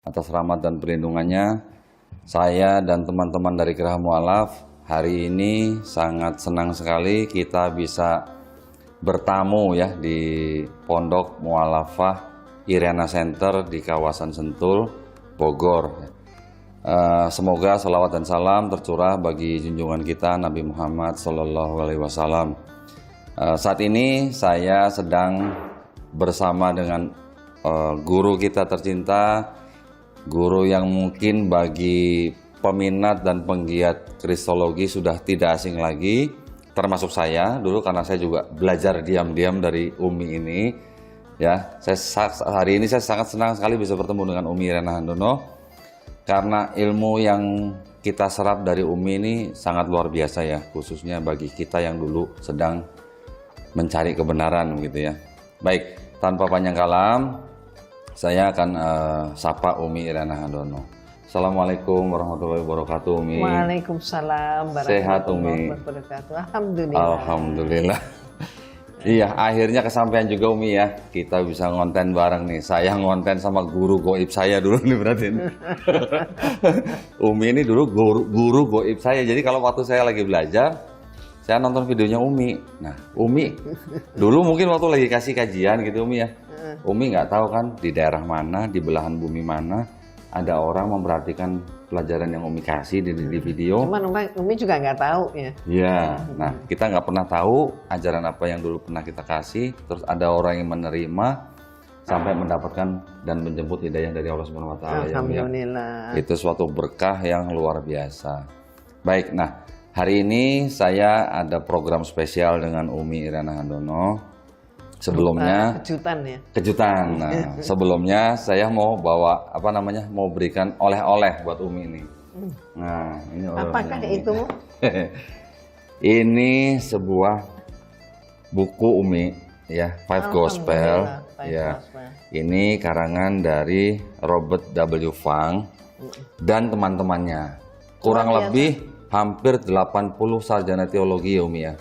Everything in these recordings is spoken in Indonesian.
atas rahmat dan perlindungannya. Saya dan teman-teman dari Gerah Mu'alaf hari ini sangat senang sekali kita bisa bertamu ya di Pondok Mu'alafah Irena Center di kawasan Sentul, Bogor. Semoga salawat dan salam tercurah bagi junjungan kita Nabi Muhammad SAW. Saat ini saya sedang bersama dengan guru kita tercinta, guru yang mungkin bagi peminat dan penggiat kristologi sudah tidak asing lagi, termasuk saya dulu karena saya juga belajar diam-diam dari Umi ini. Ya, hari ini saya sangat senang sekali bisa bertemu dengan Umi Irena Handono. Karena ilmu yang kita serap dari Umi ini sangat luar biasa ya, khususnya bagi kita yang dulu sedang mencari kebenaran gitu ya. Baik, tanpa panjang kalam, saya akan sapa Umi Irena Handono. Assalamualaikum warahmatullahi wabarakatuh, Umi. Waalaikumsalam Sehat, Umi. warahmatullahi wabarakatuh. Alhamdulillah. Alhamdulillah. Iya, akhirnya kesampaian juga Umi ya. Kita bisa ngonten bareng nih. Saya ngonten sama guru goib saya dulu nih berarti ini. Umi ini dulu guru goib saya. Jadi kalau waktu saya lagi belajar, saya nonton videonya Umi. Nah, Umi dulu mungkin waktu lagi kasih kajian gitu Umi ya. Umi nggak tahu kan di daerah mana, di belahan bumi mana ada orang memperhatikan pelajaran yang Umi kasih di video. Cuman Umi juga nggak tahu ya. Iya, nah kita nggak pernah tahu ajaran apa yang dulu pernah kita kasih. Terus ada orang yang menerima sampai mendapatkan dan menjemput hidayah dari Allah Subhanahu Wa Taala. Alhamdulillah. Itu suatu berkah yang luar biasa. Baik, nah hari ini saya ada program spesial dengan Umi Irena Handono. Sebelumnya kejutan ya. Kejutan. Nah, sebelumnya saya mau bawa mau berikan oleh-oleh buat Umi ini. Nah, ini apakah itu? Ini sebuah buku Umi ya, Five Gospel ya. Ini karangan dari Robert W. Fung dan teman-temannya. Kurang lebih hampir 80 sarjana teologi ya Umi ya.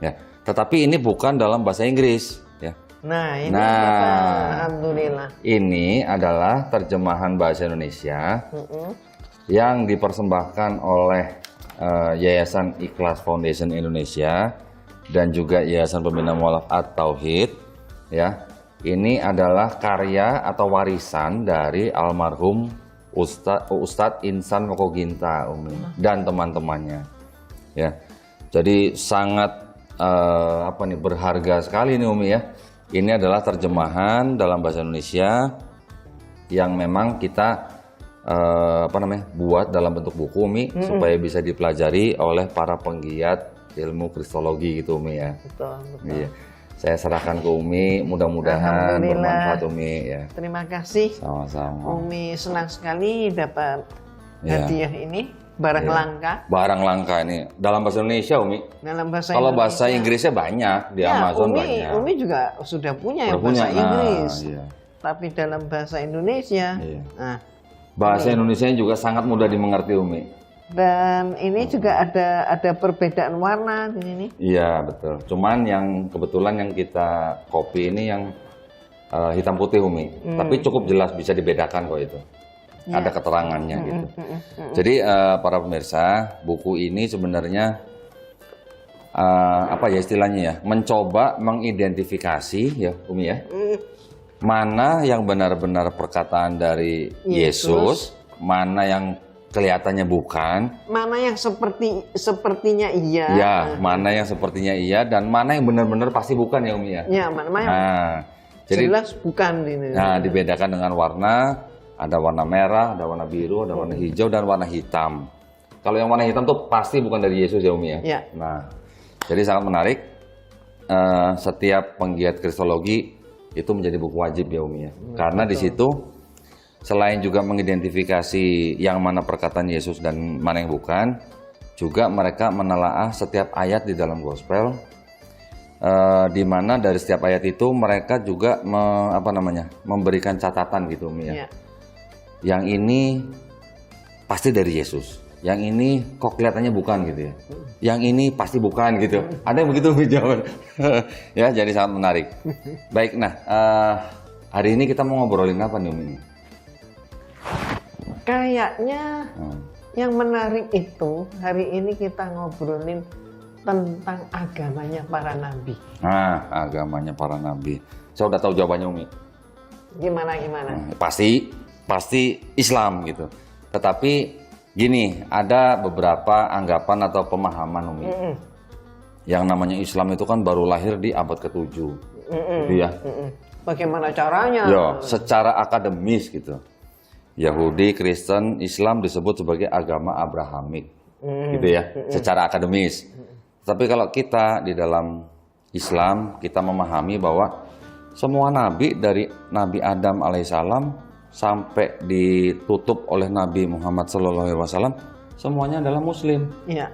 Ya. Tetapi ini bukan dalam bahasa Inggris ya. Nah, ini alhamdulillah. Ini adalah terjemahan bahasa Indonesia yang dipersembahkan oleh Yayasan Ikhlas Foundation Indonesia dan juga Yayasan Pembina Mu'alaf At-Tauhid ya. Ini adalah karya atau warisan dari almarhum Ustadz Insan Mokoginta Umi dan teman-temannya ya. Jadi sangat berharga sekali nih Umi ya. Ini adalah terjemahan dalam bahasa Indonesia yang memang kita buat dalam bentuk buku Umi supaya bisa dipelajari oleh para penggiat ilmu kristologi gitu Umi ya. Betul. Iya. Saya serahkan ke Umi, mudah-mudahan bermanfaat Umi ya. Terima kasih. Sama-sama. Umi senang sekali dapat hadiah ini. Barang langka. Barang langka ini dalam bahasa Indonesia Umi. Dalam bahasa Kalau Indonesia. bahasa Inggrisnya banyak di Amazon banyak. Umi juga sudah punya bahasa Inggris. Iya. Tapi dalam bahasa Indonesia. Iya. Nah, bahasa Indonesia juga sangat mudah dimengerti Umi. Dan ini juga ada perbedaan warna di sini. Iya betul. Cuman yang kebetulan yang kita copy ini yang hitam putih Umi. Tapi cukup jelas bisa dibedakan kok itu. Ada keterangannya gitu. Jadi para pemirsa, buku ini sebenarnya istilahnya ya, mencoba mengidentifikasi ya Umi ya, mana yang benar-benar perkataan dari Yesus, mana yang kelihatannya bukan, mana yang sepertinya iya, ya, mana yang sepertinya iya, dan mana yang benar-benar pasti bukan ya Umi ya. Ya, mana yang jelas bukan ini. Nah, dibedakan dengan warna. Ada warna merah, ada warna biru, ada warna hijau, dan warna hitam. Kalau yang warna hitam tuh pasti bukan dari Yesus ya Umi ya? Ya. Nah, jadi sangat menarik. Setiap penggiat kristologi itu menjadi buku wajib ya Umi ya. Karena di situ selain juga mengidentifikasi yang mana perkataan Yesus dan mana yang bukan, juga mereka menelaah setiap ayat di dalam gospel. Di mana dari setiap ayat itu mereka juga memberikan catatan gitu Umi ya. Yang ini pasti dari Yesus, yang ini kok kelihatannya bukan gitu ya, yang ini pasti bukan gitu. Ada yang begitu jawaban. Ya, jadi sangat menarik. Baik, nah hari ini kita mau ngobrolin apa nih Umi? Kayaknya yang menarik itu hari ini kita ngobrolin tentang agamanya para nabi. Nah, agamanya para nabi. Saya udah tahu jawabannya, Umi. Gimana? Pasti Islam gitu. Tetapi gini, ada beberapa anggapan atau pemahaman, Umi. Yang namanya Islam itu kan baru lahir di abad ke-7. Gitu ya. Bagaimana caranya? Ya, secara akademis gitu. Yahudi, Kristen, Islam disebut sebagai agama Abrahamik. Gitu ya, secara akademis. Tapi kalau kita di dalam Islam, kita memahami bahwa semua nabi dari Nabi Adam alaihissalam sampai ditutup oleh Nabi Muhammad SAW, semuanya adalah Muslim. Iya.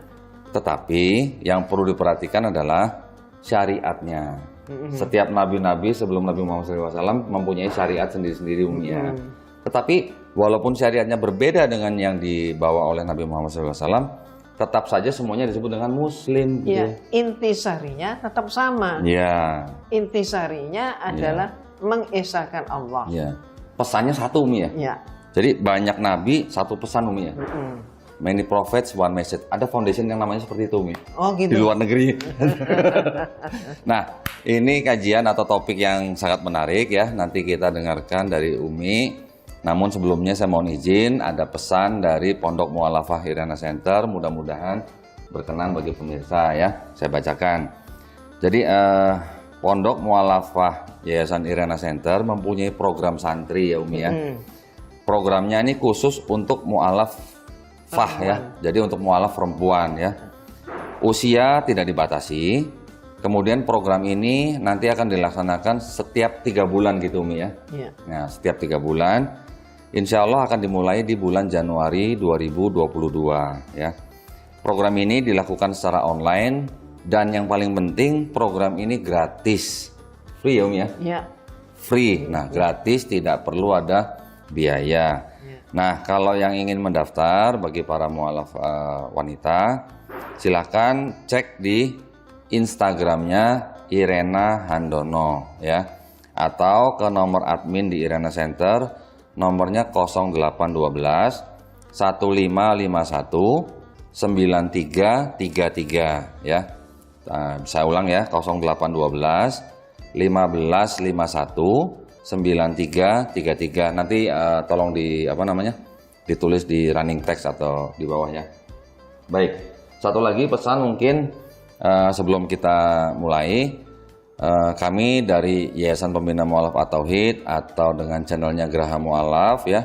Tetapi yang perlu diperhatikan adalah syariatnya. Setiap nabi-nabi sebelum Nabi Muhammad SAW mempunyai syariat sendiri-sendiri, Umi ya. Tetapi walaupun syariatnya berbeda dengan yang dibawa oleh Nabi Muhammad SAW, tetap saja semuanya disebut dengan Muslim. Iya. Intisarinya tetap sama. Iya. Intisarinya adalah mengesahkan Allah. Iya. Pesannya satu, Umi ya. Iya. Jadi banyak nabi satu pesan, Umi ya. Many prophets one message. Ada foundation yang namanya seperti itu, Umi. Oh gitu. Di luar negeri. Nah, ini kajian atau topik yang sangat menarik ya. Nanti kita dengarkan dari Umi. Namun sebelumnya saya mohon izin, ada pesan dari Pondok Mu'alafah Irana Center. Mudah-mudahan berkenan bagi pemirsa ya. Saya bacakan. Jadi Pondok Mu'alafah Yayasan Irana Center mempunyai program santri ya, Umi ya. Programnya ini khusus untuk mu'alafah ya. Jadi untuk mu'alaf perempuan ya. Usia tidak dibatasi. Kemudian program ini nanti akan dilaksanakan setiap 3 bulan gitu, Umi ya. Iya. Nah, setiap 3 bulan. Insya Allah akan dimulai di bulan Januari 2022 ya. Program ini dilakukan secara online dan yang paling penting program ini gratis. Free ya, Umi ya? Iya. Free. Nah, gratis, tidak perlu ada biaya. Nah, kalau yang ingin mendaftar bagi para mualaf wanita, silakan cek di Instagramnya Irena Handono ya, atau ke nomor admin di Irena Center, nomornya 0812 1551 9333 ya. Nah, saya ulang ya, 0812 1551 9333. Nanti tolong ditulis di running text atau di bawahnya. Baik, satu lagi pesan mungkin sebelum kita mulai, kami dari Yayasan Pembina Mu'alaf At-Tauhid atau dengan channelnya Geraha Mu'alaf ya.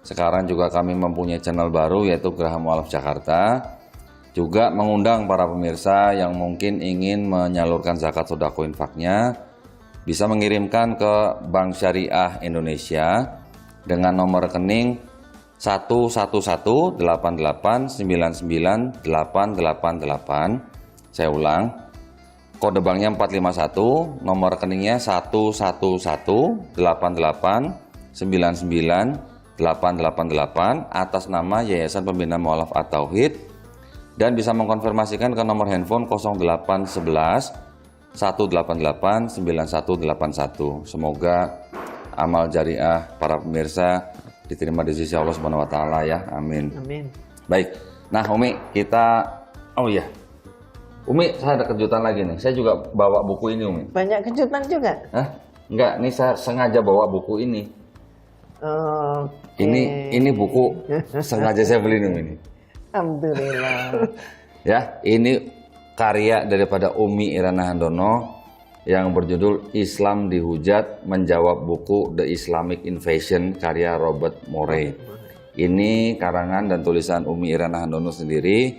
Sekarang juga kami mempunyai channel baru yaitu Geraha Mu'alaf Jakarta. Juga mengundang para pemirsa yang mungkin ingin menyalurkan zakat sedekah infaknya, bisa mengirimkan ke Bank Syariah Indonesia dengan nomor rekening 11188999888. Saya ulang. Kode banknya 451, nomor rekeningnya 11188999888 atas nama Yayasan Pembina Mu'alaf At-Tauhid, dan bisa mengkonfirmasikan ke nomor handphone 0811 188 9181. Semoga amal jariah para pemirsa diterima di sisi Allah Subhanahu wa taala ya. Amin. Amin. Baik. Nah, Umi, kita Umi, saya ada kejutan lagi nih. Saya juga bawa buku ini, Umi. Banyak kejutan juga. Hah? Enggak, nih saya sengaja bawa buku ini. Oke. Ini buku sengaja saya beli nih, ini. Alhamdulillah. Ya, ini karya daripada Umi Irana Handono yang berjudul Islam Dihujat, menjawab buku The Islamic Invasion karya Robert Murray. Ini karangan dan tulisan Umi Irana Handono sendiri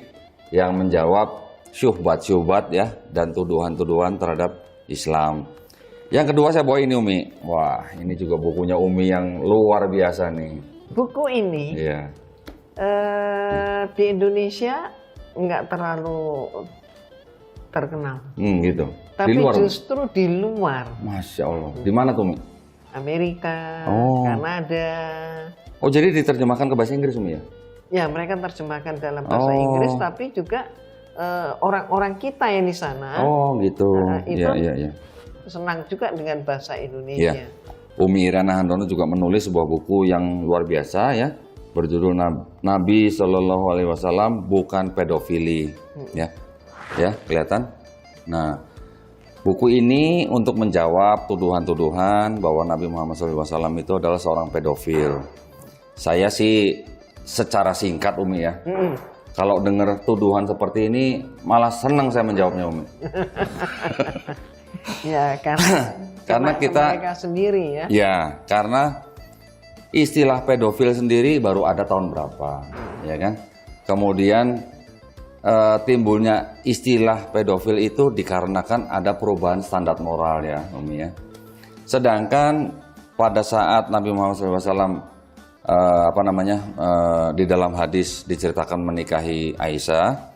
yang menjawab syubhat-syubhat ya dan tuduhan-tuduhan terhadap Islam. Yang kedua saya bawa ini, Umi. Wah, ini juga bukunya Umi yang luar biasa nih. Buku ini Iya. Di Indonesia nggak terlalu terkenal. Gitu. Tapi Di luar, Umi? justru di luar. Masya Allah. Di mana tuh, Umi? Amerika, Oh. Kanada. Oh, jadi diterjemahkan ke bahasa Inggris, Umi ya? Ya, mereka terjemahkan dalam bahasa Oh. Inggris, tapi juga orang-orang kita yang di sana Oh, gitu. itu Iya. senang juga dengan bahasa Iya. Indonesia. Umi Irana Handono juga menulis sebuah buku yang luar biasa ya, berjudul Nabi Shallallahu Alaihi Wasallam bukan pedofili, ya, kelihatan. Nah, buku ini untuk menjawab tuduhan-tuduhan bahwa Nabi Muhammad SAW itu adalah seorang pedofil. Saya sih secara singkat Umi ya, kalau dengar tuduhan seperti ini malah senang saya menjawabnya Umi. Ya karena kita mereka sendiri ya. Ya, karena istilah pedofil sendiri baru ada tahun berapa, ya kan? Kemudian timbulnya istilah pedofil itu dikarenakan ada perubahan standar moral ya, Umi ya. Sedangkan pada saat Nabi Muhammad SAW di dalam hadis diceritakan menikahi Aisyah,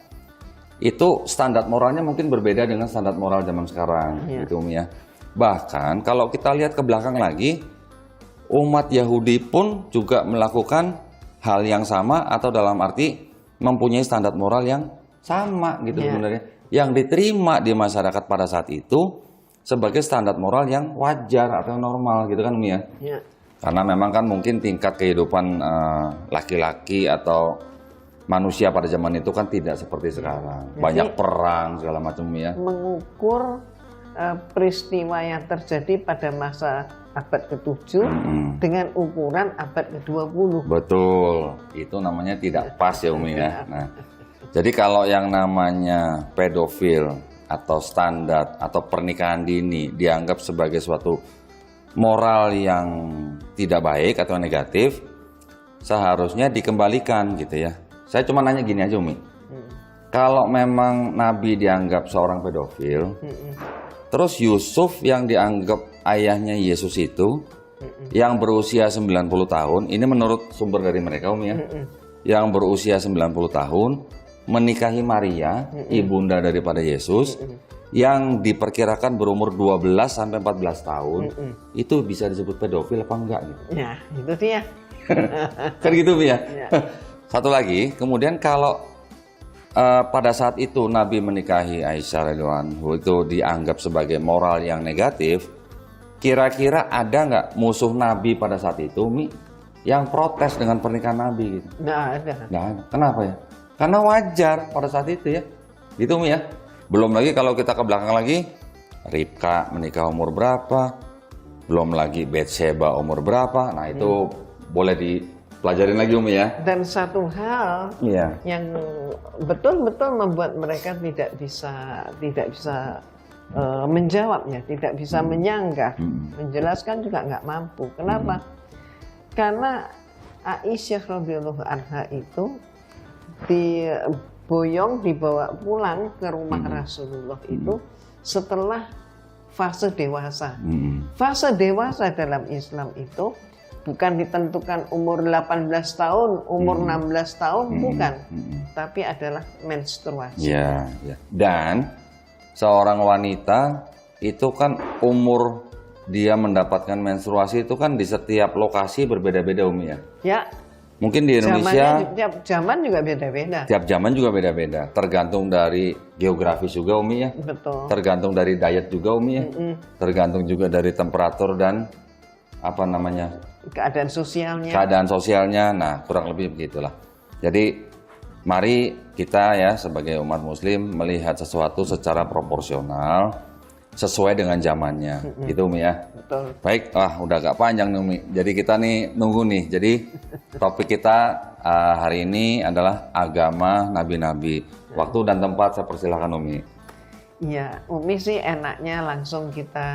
itu standar moralnya mungkin berbeda dengan standar moral zaman sekarang, gitu Umi ya. Bahkan kalau kita lihat ke belakang lagi, umat Yahudi pun juga melakukan hal yang sama atau dalam arti mempunyai standar moral yang sama gitu sebenarnya. Yang diterima di masyarakat pada saat itu sebagai standar moral yang wajar atau normal gitu kan Umi ya. Karena memang kan mungkin tingkat kehidupan laki-laki atau manusia pada zaman itu kan tidak seperti sekarang. Banyak perang segala macam ya. Mengukur peristiwa yang terjadi pada masa abad ke-7 dengan ukuran abad ke-20. Betul, itu namanya tidak pas ya Umi ya. Nah, jadi kalau yang namanya pedofil atau standar atau pernikahan dini dianggap sebagai suatu moral yang tidak baik atau negatif, seharusnya dikembalikan gitu ya. Saya cuma nanya gini aja Umi, kalau memang Nabi dianggap seorang pedofil, terus Yusuf yang dianggap ayahnya Yesus itu yang berusia 90 tahun, ini menurut sumber dari mereka Umi ya, yang berusia 90 tahun menikahi Maria, ibunda daripada Yesus, yang diperkirakan berumur 12 sampai 14 tahun, itu bisa disebut pedofil apa enggak gitu? Ya, itu dia. Kan gitu Umi ya. Satu lagi, kemudian kalau pada saat itu Nabi menikahi Aisyah radhiyallahu anha itu dianggap sebagai moral yang negatif, kira-kira ada nggak musuh Nabi pada saat itu, Mi, yang protes dengan pernikahan Nabi gitu? Nggak ada. Nggak ada. Kenapa ya? Karena wajar pada saat itu ya, gitu Mi ya. Belum lagi kalau kita ke belakang lagi, Ribka menikah umur berapa, belum lagi Bathsheba umur berapa, nah itu boleh dipelajarin lagi Umi ya. Dan satu hal yang betul-betul membuat mereka tidak bisa menjawabnya, tidak bisa menyanggah, menjelaskan juga nggak mampu. Kenapa? Karena Aisyah radhiyallahu anha itu dibawa pulang ke rumah Rasulullah itu setelah fase dewasa. Fase dewasa dalam Islam itu bukan ditentukan umur 18 tahun, umur 16 tahun, bukan. Tapi adalah menstruasi. Ya. Dan seorang wanita itu kan umur dia mendapatkan menstruasi itu kan di setiap lokasi berbeda-beda Umi ya. Ya. Mungkin di Indonesia tiap zaman juga beda-beda. Tiap zaman juga beda-beda. Tergantung dari geografis juga Umi ya. Betul. Tergantung dari diet juga Umi ya. Tergantung juga dari temperatur dan keadaan sosialnya. Keadaan sosialnya. Nah, kurang lebih begitulah. Jadi mari kita ya sebagai umat muslim melihat sesuatu secara proporsional sesuai dengan zamannya. Gitu Umi ya. Betul. Baik, udah agak panjang nih Umi. Jadi kita nih nunggu nih. Jadi topik kita hari ini adalah agama nabi-nabi. Waktu dan tempat saya persilahkan Umi. Iya, Umi sih enaknya langsung kita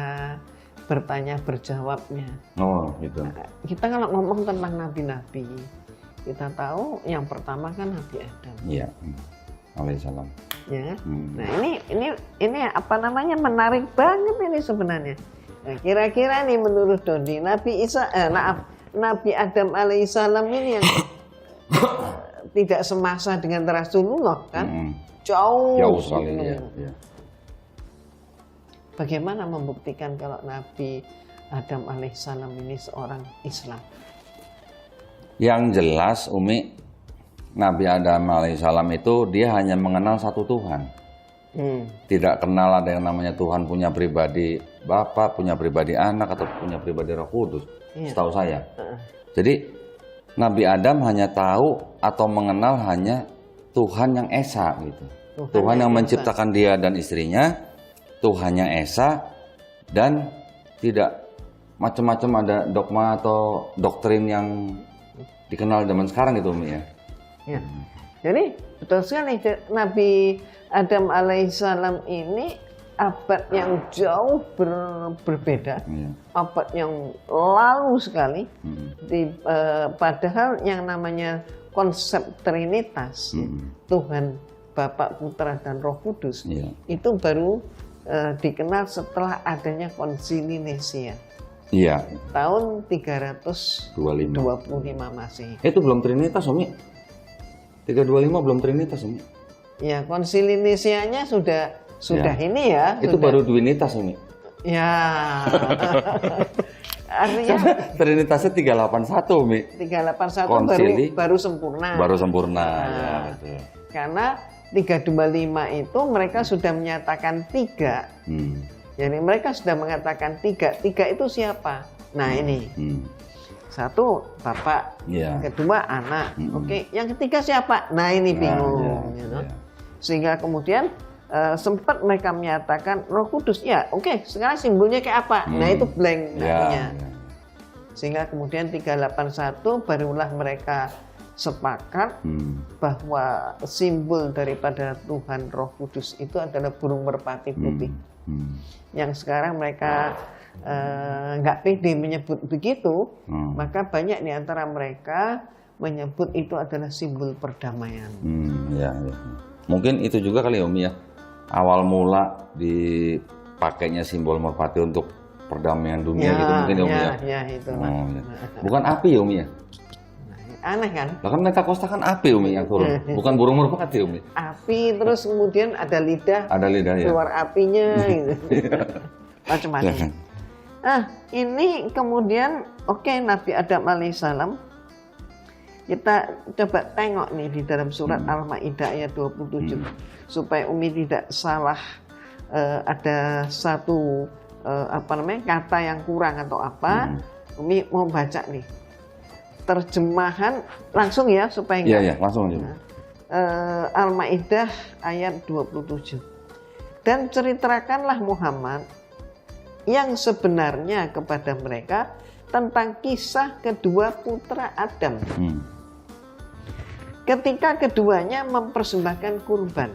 bertanya berjawabnya. Oh, gitu. Kita kalau ngomong tentang nabi-nabi, kita tahu yang pertama kan Nabi Adam. Iya. Alaihissalam. Ya. Nah, ini menarik banget ini sebenarnya. Nah, kira-kira nih menurut Dodi, Nabi Adam alaihissalam ini yang tidak semasa dengan Rasulullah kan? Jauh sekali ya. Bagaimana membuktikan kalau Nabi Adam alaihissalam ini seorang Islam? Yang jelas Umi, Nabi Adam alaihissalam itu dia hanya mengenal satu Tuhan. Tidak kenal ada yang namanya Tuhan punya pribadi Bapa, punya pribadi Anak, atau punya pribadi Roh Kudus. Setahu saya. Jadi Nabi Adam hanya tahu atau mengenal hanya Tuhan yang Esa gitu. Tuhan yang menciptakan dia dan istrinya, Tuhan yang Esa, dan tidak macam-macam ada dogma atau doktrin yang dikenal zaman sekarang gitu Umi ya. Ya. Jadi betul sekali Nabi Adam alaihissalam ini abad yang jauh berbeda, abad yang lalu sekali. Padahal yang namanya konsep Trinitas, Tuhan, Bapa, Putra, dan Roh Kudus, itu baru dikenal setelah adanya Konsili Nisia. Iya. Tahun 325 Masehi. Itu belum Trinitas, Umi. 325 belum Trinitas, Umi. Ya, Konsili Nisianya sudah Ya. ini ya. Itu sudah. baru Duinitas, Umi. Ya. Artinya Trinitasnya 381, Umi. 381 Konsili baru sempurna. Baru sempurna, Nah, ya betul. Karena 325 itu mereka sudah menyatakan 3. Jadi mereka sudah mengatakan 3. 3 itu siapa? Nah, ini. Satu, Bapak. Ya. Kedua, anak. Oke, yang ketiga siapa? Nah, ini bingung. Sehingga kemudian sempat mereka menyatakan Roh Kudus. Ya, oke, sekarang simbolnya kayak apa? Nah, itu blank artinya. Sehingga kemudian 381 barulah mereka sepakat bahwa simbol daripada Tuhan Roh Kudus itu adalah burung merpati putih. Yang sekarang mereka nggak pede menyebut begitu, maka banyak di antara mereka menyebut itu adalah simbol perdamaian. Ya. Mungkin itu juga kali ya Umi ya, awal mula dipakainya simbol merpati untuk perdamaian dunia gitu mungkin ya Umi ya. Ya itu. Bukan api ya Umi ya? Aneh kan? Bahkan mereka Costa kan api Umi yang turun, bukan burung merpati Umi. Api terus kemudian ada lidah. Ada lidah ya. Keluar apinya gitu. Macam-macam. Ini kemudian Nabi Adam alaihissalam, kita coba tengok nih di dalam surat Al-Maidah ayat 27 supaya Umi tidak salah, ada satu kata yang kurang atau apa. Umi mau baca nih terjemahan langsung ya supaya enggak. Iya, langsung aja. Al-Maidah ayat 27. Dan ceritakanlah Muhammad yang sebenarnya kepada mereka tentang kisah kedua putra Adam. Ketika keduanya mempersembahkan kurban,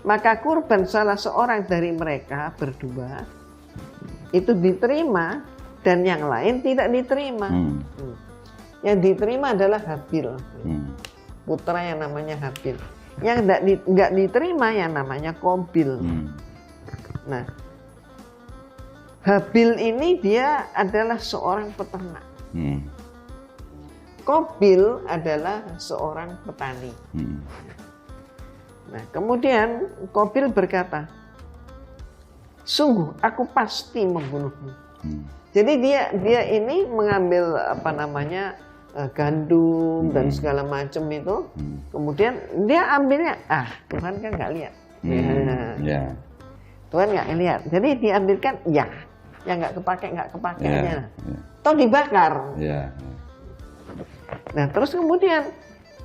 maka kurban salah seorang dari mereka berdua itu diterima dan yang lain tidak diterima. Yang diterima adalah Habil, putra yang namanya Habil. Yang nggak diterima yang namanya Qabil. Nah, Habil ini dia adalah seorang peternak. Qabil adalah seorang petani. Nah, kemudian Qabil berkata, sungguh aku pasti membunuhmu. Jadi dia ini mengambil gandum dan segala macam itu, kemudian dia ambilnya, Tuhan kan nggak lihat. Tuhan nggak lihat, jadi diambilkan yang nggak kepakai aja. Toh dibakar. Nah terus kemudian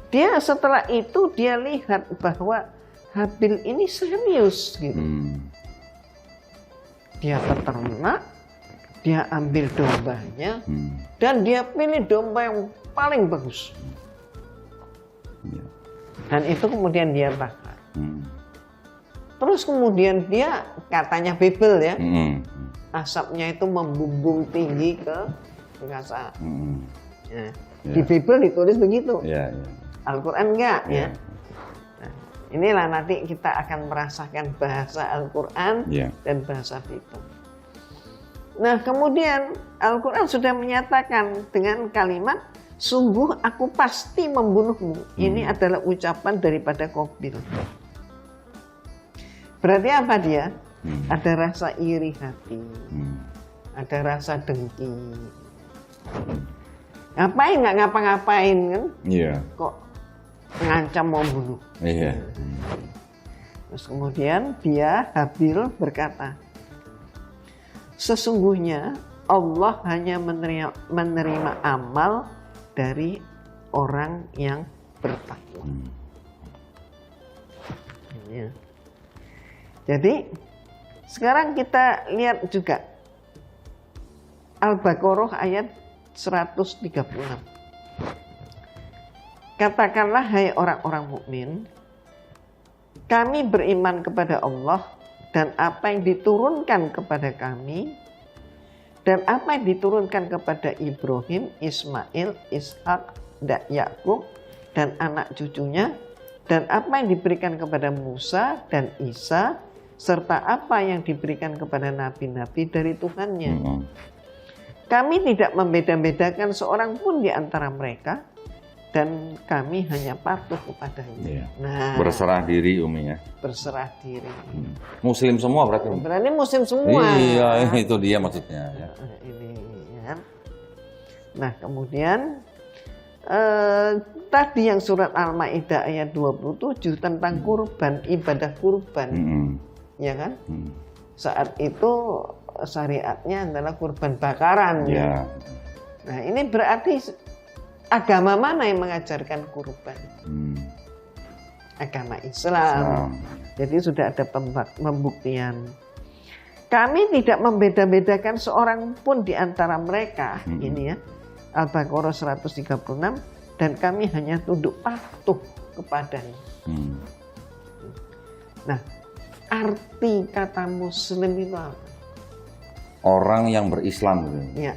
dia setelah itu dia lihat bahwa Habil ini serius gitu. Dia peternak, dia ambil dombanya, dan dia pilih domba yang paling bagus. Dan itu kemudian dia bakar. Terus kemudian dia katanya bebel ya, asapnya itu membumbung tinggi ke angkasa. Di Bible ditulis begitu. Al-Quran enggak ya. Nah, inilah nanti kita akan merasakan bahasa Al-Quran dan bahasa Bible. Nah kemudian Al-Quran sudah menyatakan dengan kalimat sungguh aku pasti membunuhmu. Ini adalah ucapan daripada Qabil. Berarti apa dia? Ada rasa iri hati, ada rasa dengki. Ngapain nggak ngapa-ngapain kan? Kok ngancam mau bunuh? Terus kemudian dia Habil berkata, sesungguhnya Allah hanya menerima amal dari orang yang bertakwa. Ya. Jadi sekarang kita lihat juga Al-Baqarah ayat 136. Katakanlah hai orang-orang mukmin, kami beriman kepada Allah dan apa yang diturunkan kepada kami dan apa yang diturunkan kepada Ibrahim, Ismail, Ishak, dan Yakub dan anak cucunya, dan apa yang diberikan kepada Musa dan Isa, serta apa yang diberikan kepada nabi-nabi dari Tuhannya. Kami tidak membeda-bedakan seorang pun di antara mereka, dan kami hanya patuh kepadanya. Nah, berserah diri Umi ya. Berserah diri. Muslim semua berarti. Berarti Muslim semua. Iya, itu dia maksudnya. Ya. Ini ya. Nah, kemudian tadi yang surat Al-Maidah ayat 27 tentang kurban, ibadah kurban. Ya kan? Saat itu syariatnya adalah kurban bakaran. Ya. Nah, ini berarti agama mana yang mengajarkan kurban? Agama Islam. Jadi sudah ada pembuktian. Kami tidak membeda-bedakan seorang pun di antara mereka. Ini ya, Al-Baqarah 136. Dan kami hanya tunduk patuh kepadanya. Nah, arti kata Muslim itu apa? Orang yang berislam. Ya,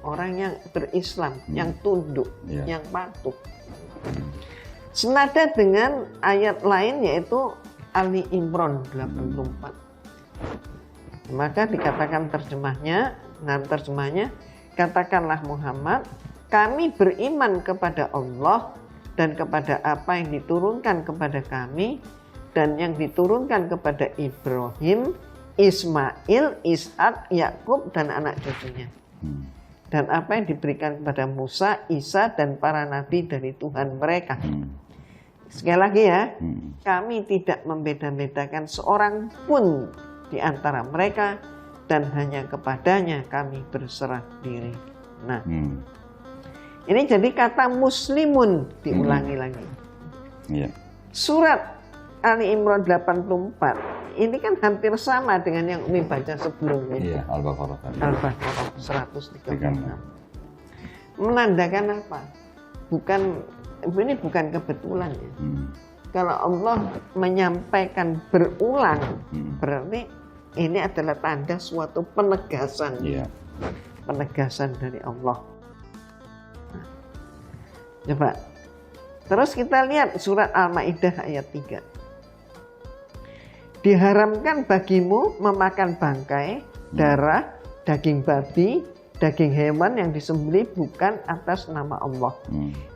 orang yang berislam, yang tunduk, yang patuh. Senada dengan ayat lain yaitu Ali Imran 84. Maka dikatakan terjemahnya, katakanlah Muhammad, kami beriman kepada Allah dan kepada apa yang diturunkan kepada kami dan yang diturunkan kepada Ibrahim, Ismail, Ishak, Yakub dan anak cucunya. Dan apa yang diberikan kepada Musa, Isa dan para nabi dari Tuhan mereka. Sekali lagi ya, kami tidak membeda-bedakan seorang pun di antara mereka dan hanya kepadanya kami berserah diri. Nah, ini jadi kata muslimun diulangi lagi. Surat Ali Imran 84 ini kan hampir sama dengan yang Umi baca sebelumnya. Iya, Al-Baqarah. Al-Baqarah 136. Menandakan apa? Ini bukan kebetulan ya. Kalau Allah menyampaikan berulang, berarti ini adalah tanda suatu penegasan. Penegasan dari Allah. Nah, coba. Terus kita lihat surat Al-Maidah ayat 3. Diharamkan bagimu memakan bangkai, darah, daging babi, daging hewan yang disembelih bukan atas nama Allah.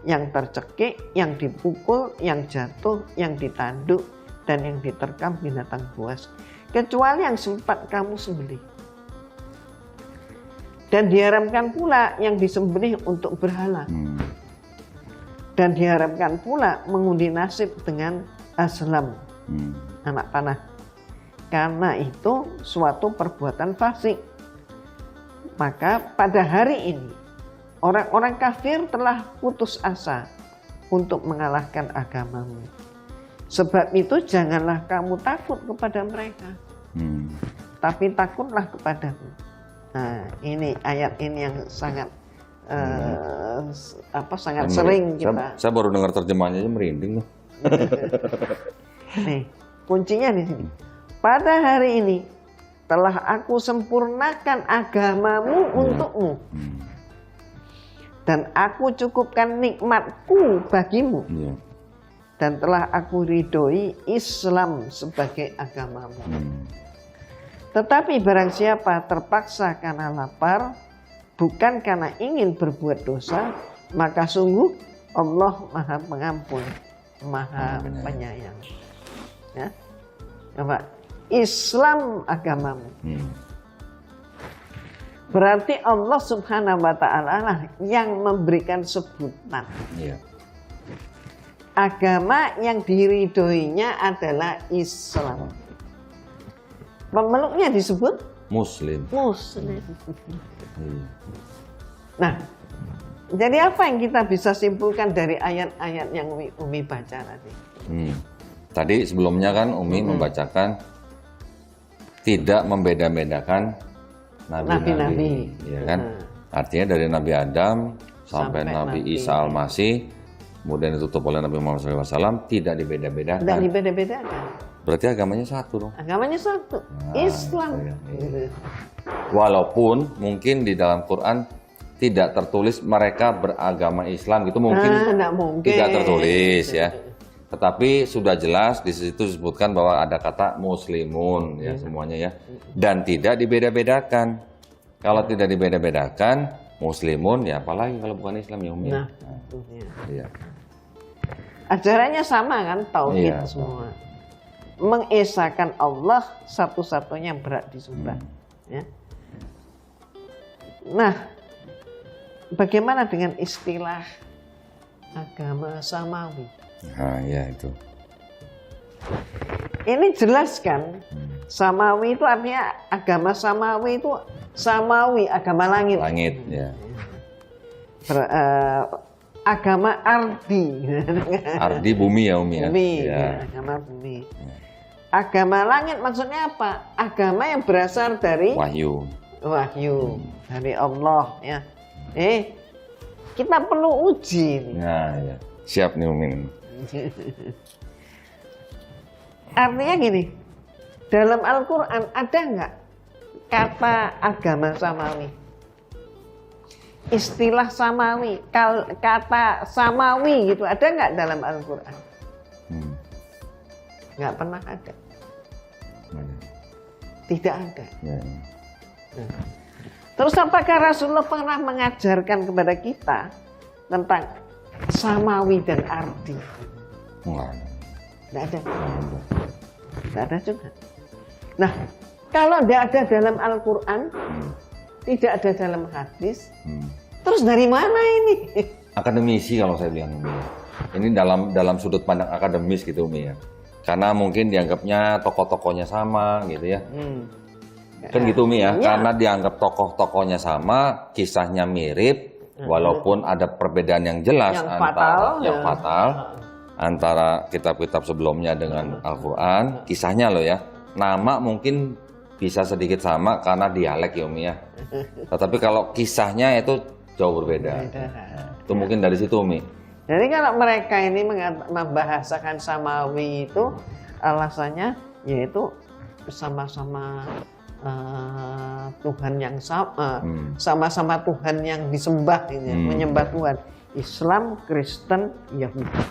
Yang tercekik, yang dipukul, yang jatuh, yang ditanduk, dan yang diterkam binatang buas. Kecuali yang sempat kamu sembelih. Dan diharamkan pula yang disembelih untuk berhala. Dan diharamkan pula mengundi nasib dengan aslam, anak panah. Karena itu suatu perbuatan fasik. Maka pada hari ini orang-orang kafir telah putus asa untuk mengalahkan agamamu. Sebab itu janganlah kamu takut kepada mereka, tapi takutlah kepadaku. Nah, ini ayat ini yang sangat sangat sering kita. Saya baru dengar terjemahannya aja merinding loh. Nih, kuncinya di sini. Pada hari ini telah aku sempurnakan agamamu untukmu. Dan aku cukupkan nikmatku bagimu. Dan telah aku ridhoi Islam sebagai agamamu. Tetapi barang siapa terpaksa karena lapar, bukan karena ingin berbuat dosa, maka sungguh Allah Maha Pengampun, Maha Penyayang. Ya, Bapak. Islam agamamu. Berarti Allah Subhanahu wa Ta'ala lah yang memberikan sebutan. Agama yang diridhoinya adalah Islam. Pemeluknya disebut Muslim. Nah, jadi apa yang kita bisa simpulkan dari ayat-ayat yang Umi baca tadi? Tadi sebelumnya kan Umi membacakan tidak membeda-bedakan nabi-nabi, ya kan? Artinya dari Nabi Adam sampai Nabi Isa Al-Masih, kemudian ditutup oleh Nabi Muhammad SAW, tidak dibeda-bedakan. Tidak dibeda-bedakan. Berarti agamanya satu dong. Agamanya satu, Islam. Iya. Walaupun mungkin di dalam Quran tidak tertulis mereka beragama Islam gitu, mungkin tidak tertulis ya. Tetapi sudah jelas di situ disebutkan bahwa ada kata muslimun ya semuanya ya. Dan tidak dibeda-bedakan. Kalau tidak dibeda-bedakan muslimun ya apalagi kalau bukan Islam ya Umi. Nah, iya. Ajarannya sama kan, tauhid Iya, semua. Mengesahkan Allah satu-satunya yang berhak disembah. Ya. Nah, bagaimana dengan istilah agama samawi? Nah, ya itu. Ini jelas kan, samawi itu artinya agama samawi itu samawi, agama langit. Langit ya. Agama ardi. Ardi bumi ya Umi ya. Bumi, Ya. ya, agama bumi. Agama langit maksudnya apa? Agama yang berasal dari Wahyu. dari Allah ya. Kita perlu uji. Nah, ya. Siap nih Umi. Artinya gini, dalam Al-Quran ada nggak kata agama samawi? Istilah samawi, kata samawi gitu, ada nggak dalam Al-Quran? Nggak pernah ada. Tidak ada. Ya. Terus apakah Rasulullah pernah mengajarkan kepada kita tentang samawi dan ardi? Tidak ada. Tidak ada juga. Nah, kalau tidak ada dalam Al-Quran, tidak ada dalam hadis, terus dari mana ini? Akademisi kalau saya bilang Umi. Ini dalam sudut pandang akademis gitu Umi ya. Karena mungkin dianggapnya tokoh-tokohnya sama gitu ya. Kan gitu Umi ya. Karena dianggap tokoh-tokohnya sama, kisahnya mirip, walaupun ada perbedaan yang jelas yang fatal antara kitab-kitab sebelumnya dengan Al-Quran, kisahnya loh ya. Nama mungkin bisa sedikit sama karena dialek ya Umi ya. Tetapi kalau kisahnya itu jauh berbeda. Itu mungkin dari situ Umi. Jadi kalau mereka ini membahasakan samawi itu alasannya yaitu sama-sama Tuhan yang sama, sama-sama Tuhan yang disembah ini, menyembah Tuhan. Islam, Kristen, Yahudi.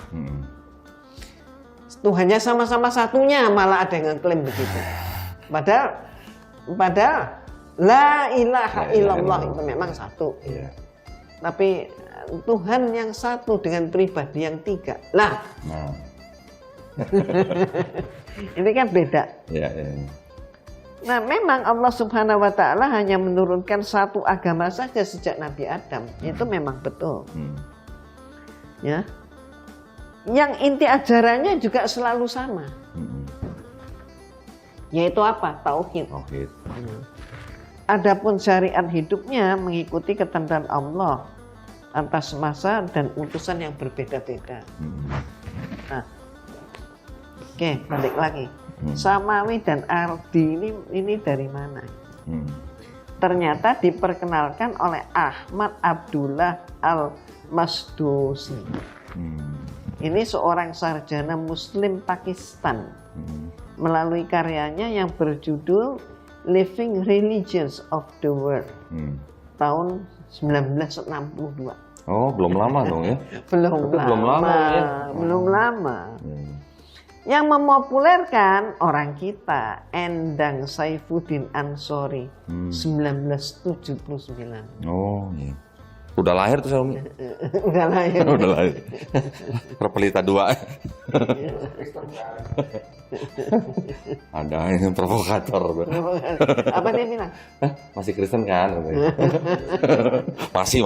Tuhannya sama-sama satunya, malah ada yang ngeklaim begitu. Padahal la ilaha illallah itu memang satu. Tapi Tuhan yang satu dengan pribadi yang tiga. Lah. Ini kan beda. Nah, memang Allah Subhanahu wa taala hanya menurunkan satu agama saja sejak Nabi Adam. Itu memang betul. Ya. Yang inti ajarannya juga selalu sama. Yaitu apa? Tauhid. Adapun syariat hidupnya mengikuti ketentuan Allah atas masa dan utusan yang berbeda-beda. Nah, oke, balik lagi. Samawi dan ardi ini dari mana? Ternyata diperkenalkan oleh Ahmad Abdullah Al-Masdusi. Ini seorang sarjana Muslim Pakistan melalui karyanya yang berjudul Living Religions of the World tahun 1962. Oh, belum lama dong ya? Belum lama ya? Belum lama. Yang mempopulerkan orang kita, Endang Saifuddin Ansori, 1979. Oh, iya. Udah lahir tuh Umi? Udah lahir. Udah lahir. Repelita 2. Ada yang provokator. Apa dia bilang? Masih Kristen kan? Masih.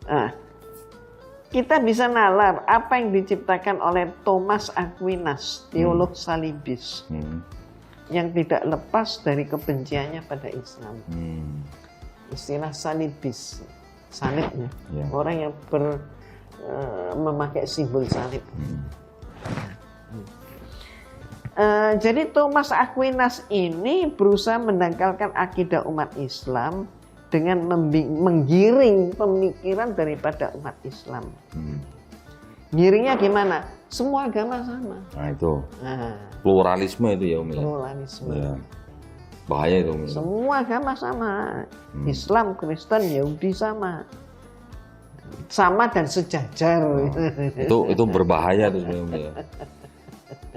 Nah, kita bisa nalar apa yang diciptakan oleh Thomas Aquinas, teolog salibis. yang tidak lepas dari kebenciannya pada Islam. Istilah salibis, salibnya, orang yang memakai simbol salib. Jadi Thomas Aquinas ini berusaha mendangkalkan akidah umat Islam dengan menggiring pemikiran daripada umat Islam. Giringnya gimana? Semua agama sama. Nah itu, pluralisme itu ya Umi. Pluralisme. Ya. Bahaya itu Umi. Semua agama sama. Islam, Kristen, Yahudi sama. Sama dan sejajar. Itu berbahaya tuh sebenarnya Umi ya.